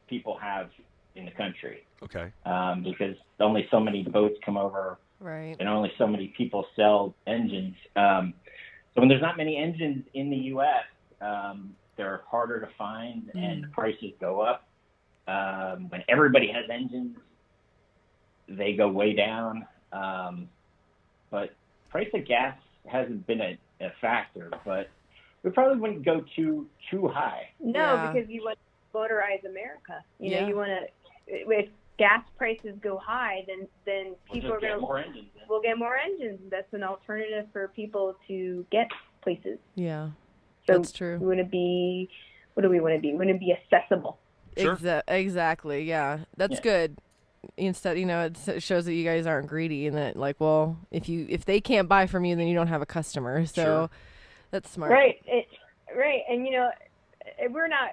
people have in the country.
Okay.
Because only so many boats come over
Right.
and only so many people sell engines. So when there's not many engines in the U.S., they're harder to find and the prices go up. When everybody has engines, they go way down. But price of gas hasn't been a factor, but we probably wouldn't go too high.
No,
Yeah.
because you want to motorize America. You
Yeah.
know, you want to. If gas prices go high, then
We'll
people
just
are
get
going to.
more engines in.
We'll get more engines. That's an alternative for people to get places.
Yeah.
So
That's true.
We want to be. What do we want to be? We want to be accessible.
Sure.
Exactly. Yeah. That's
Yeah.
good. Instead, it shows that you guys aren't greedy and that, like, well, if they can't buy from you, then you don't have a customer. So
Sure.
that's smart.
Right. Right. And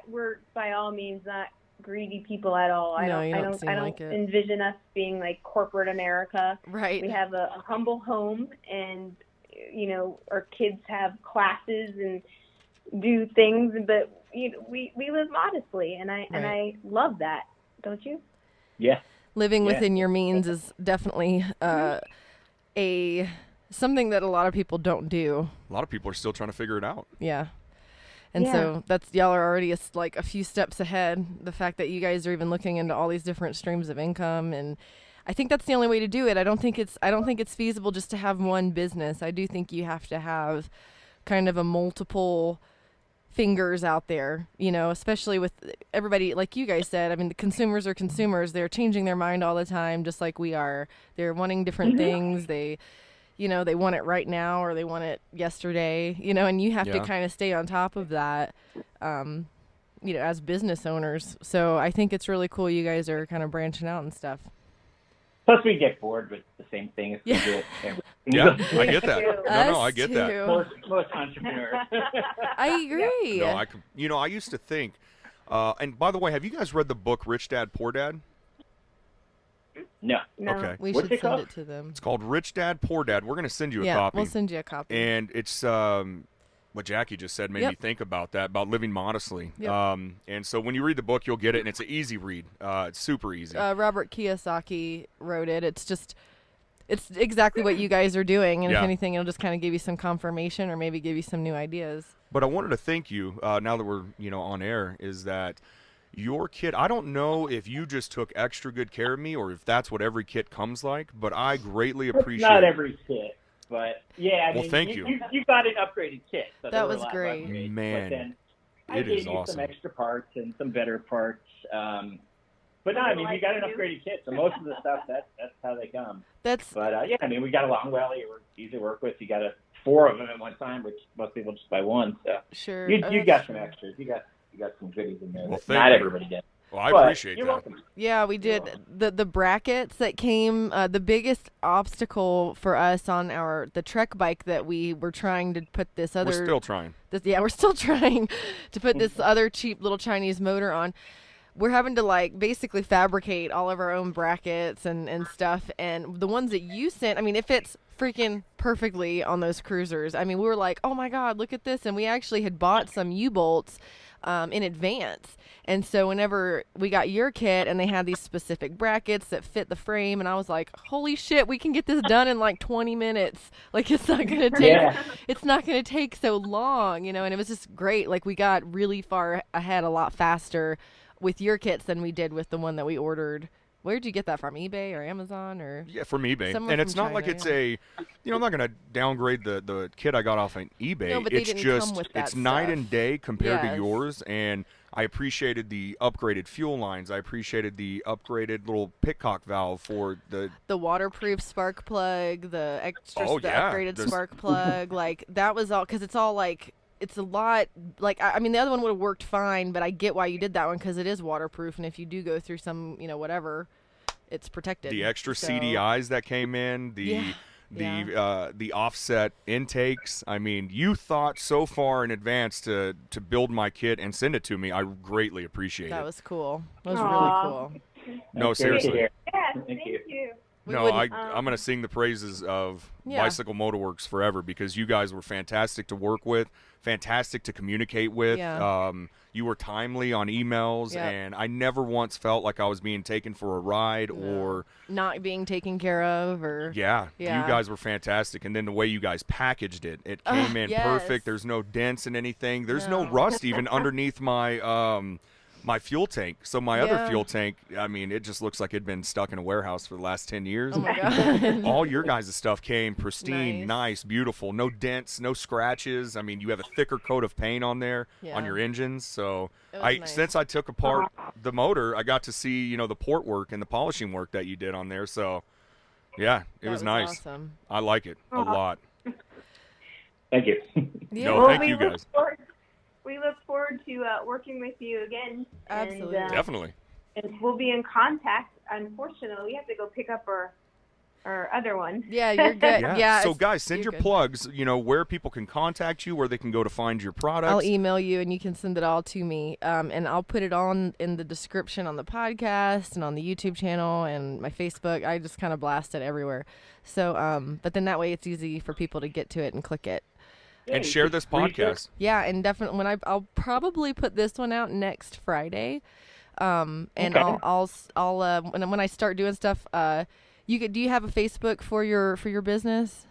we're by all means not greedy people at all.
No, you don't seem
I don't
like it.
envision us being like corporate America.
Right.
We have a humble home, and our kids have classes and do things, but we live modestly, and I love that. Don't you?
Yeah.
Living
Yeah.
within your means is definitely something that a lot of people don't do.
A lot of people are still trying to figure it out.
Yeah. And
Yeah.
so y'all are already a few steps ahead. The fact that you guys are even looking into all these different streams of income, and I think that's the only way to do it. I don't think it's feasible just to have one business. I do think you have to have kind of a multiple fingers out there, especially with everybody, like you guys said. I mean, the consumers are consumers. They're changing their mind all the time, just like we are. They're wanting different things. They want it right now or they want it yesterday, and you have to
Yeah.
kind of stay on top of that, as business owners. So I think it's really cool you guys are kind of branching out and stuff.
Plus, we get bored with the same thing if we
Yeah.
do it every
Yeah, I get that.
Us
No, I get that.
too.
most entrepreneurs.
I agree.
No, I used to think, and by the way, have you guys read the book Rich Dad, Poor Dad?
No.
Okay.
We
What's
should
it
send
called?
it to them.
It's called Rich Dad, Poor Dad. We're going to send you a
Yeah,
copy.
we'll send you a copy.
And it's what Jackie just said made me think about that, about living modestly.
Yep.
And so when you read the book, you'll get it, and it's an easy read. It's super easy.
Robert Kiyosaki wrote it. It's exactly what you guys are doing, and if anything, it'll just kind of give you some confirmation or maybe give you some new ideas.
But I wanted to thank you, now that we're on air, is that your kit, I don't know if you just took extra good care of me or if that's what every kit comes like, but I greatly appreciate
Not every kit, but yeah, I mean,
thank you.
You got an upgraded kit. So
That was great.
Upgrades,
Man,
but then I
it
gave
is
you
awesome.
some extra parts and some better parts. But no, I mean, you got an upgraded kit, so most of the stuff, that's how they come. But yeah, I mean, we got a long well, you were easy to work with. You got 4 of them at one time, which most people just buy one. So
Sure.
you got some extras. You got some goodies in there.
Well,
That not
you.
everybody did.
Well, I
But
appreciate
you're
that.
welcome.
Yeah, we did. The brackets that came, the biggest obstacle for us on the Trek bike that we were trying to put this other...
We're still trying.
We're still trying to put this other cheap little Chinese motor on. We're having to basically fabricate all of our own brackets and stuff. And the ones that you sent, I mean, it fits freaking perfectly on those cruisers. I mean, we were like, oh my God, look at this. And we actually had bought some U-bolts in advance. And so whenever we got your kit and they had these specific brackets that fit the frame, and I was like, holy shit, we can get this done in 20 minutes. It's not going to take, it's not going to take so long, and it was just great. We got really far ahead a lot faster with your kits than we did with the one that we ordered. Where'd you get that from? eBay or Amazon or?
Yeah, from eBay.
Somewhere
And it's
from
not like
China,
it's I'm not going to downgrade the kit I got off on eBay.
No, but they
it's
didn't
just,
come with that
it's night
stuff.
and day compared to
Yes.
yours. And I appreciated the upgraded fuel lines. I appreciated the upgraded little pitcock valve for the
waterproof spark plug, the extra,
Oh,
the
yeah.
upgraded
There's-
spark plug. That was all, because it's all it's a lot, I mean, the other one would have worked fine, but I get why you did that one because it is waterproof, and if you do go through some, whatever, it's protected.
the extra
So-
CDIs that came in, the offset intakes. I mean, you thought so far in advance to build my kit and send it to me. I greatly appreciate
That
it.
was cool. That was
Aw.
really cool.
No,
That's great to
seriously.
hear.
Yes,
Thank you.
We
No,
wouldn't-
I'm going to sing the praises of
Yeah.
Bicycle Motorworks forever because you guys were fantastic to work with, fantastic to communicate with.
Yeah.
You were timely on emails,
Yep.
and I never once felt like I was being taken for a ride or
not being taken care of, or
Yeah,
Yeah.
you guys were fantastic. And then the way you guys packaged it, it came in
yes.
perfect. There's no dents in anything. There's no
No.
rust even underneath my my fuel tank. So my other
Yeah.
fuel tank, I mean, it just looks like it'd been stuck in a warehouse for the last 10 years.
oh my god,
All your guys' stuff came pristine,
Nice.
nice, beautiful. No dents, no scratches. I mean, you have a thicker coat of paint on there on
Yeah.
your engines. So
It was nice.
since I took apart the motor, I got to see, the port work and the polishing work that you did on there. So yeah, it
That
was nice.
Awesome.
I like it a lot.
Thank you.
Yeah.
No, thank
we
you
look
guys.
We look forward to working with you again.
Absolutely.
And,
Definitely.
and we'll be in contact. Unfortunately, we have to go pick up our other one.
Yeah, you're good. Yeah.
So
it's-
guys, send
you're
your
good.
plugs, where people can contact you, where they can go to find your products.
I'll email you and you can send it all to me. And I'll put it on in the description on the podcast and on the YouTube channel and my Facebook. I just kind of blast it everywhere. So, but then that way it's easy for people to get to it and click it.
and share this podcast.
Yeah, and definitely I'll probably put this one out next Friday. And
Okay.
I'll when I start doing stuff, do you have a Facebook for your business?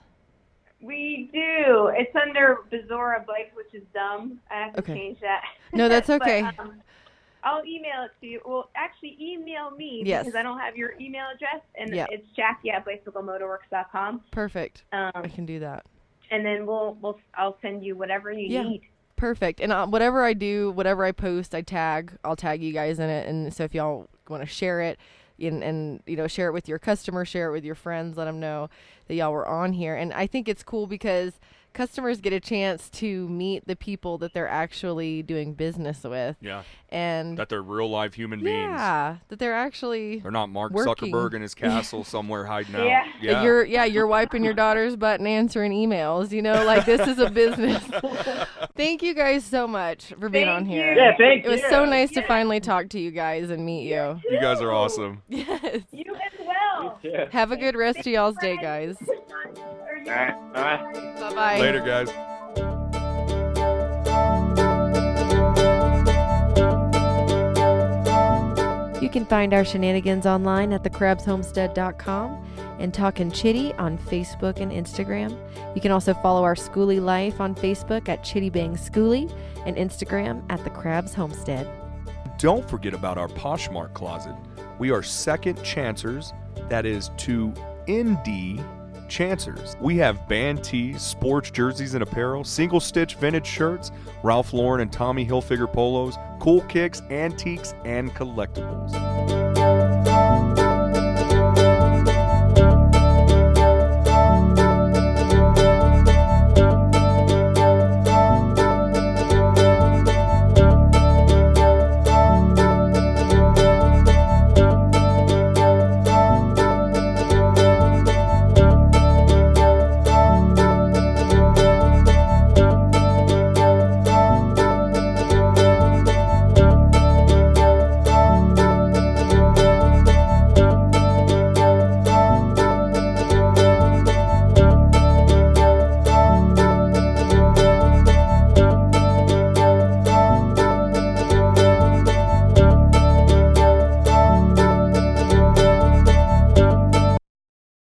We do. It's under Bizarra Bike, which is dumb. I have to
Okay.
change that.
No, that's
But,
okay.
I'll email it to you. Well, actually, email me
Yes.
because I don't have your email address, and
Yeah.
it's Jackie@bicyclemotorworks.com.
Perfect. I can do that.
And then I'll send you whatever you
Yeah.
need.
Perfect. And whatever I do, whatever I post, I'll tag you guys in it. And so if y'all want to share it and share it with your customers, share it with your friends, let them know that y'all were on here. And I think it's cool because customers get a chance to meet the people that they're actually doing business with.
Yeah.
And
That they're real live human beings.
yeah, that they're actually
They're not Mark
working.
Zuckerberg in his castle somewhere hiding out.
Yeah.
Yeah.
you're wiping your daughter's butt and answering emails, this is a business. Thank you guys so much for being
Thank
on
you.
here.
Yeah, thank
It was
you.
so nice to finally talk to you guys and meet you.
You guys are awesome.
Yes.
You as well.
too.
Have a good rest of y'all's day, guys.
All right. Bye.
Bye-bye.
Later, guys.
You can find our shenanigans online at thecrabshomestead.com and Talkin' Chitty on Facebook and Instagram. You can also follow our Schooly Life on Facebook at Chitty Bang Schooly and Instagram at The Crabs Homestead.
Don't forget about our Poshmark closet. We are second chancers, that is to indie chancers. We have band tees, sports jerseys and apparel, single stitch vintage shirts, Ralph Lauren and Tommy Hilfiger polos, cool kicks, antiques, and collectibles.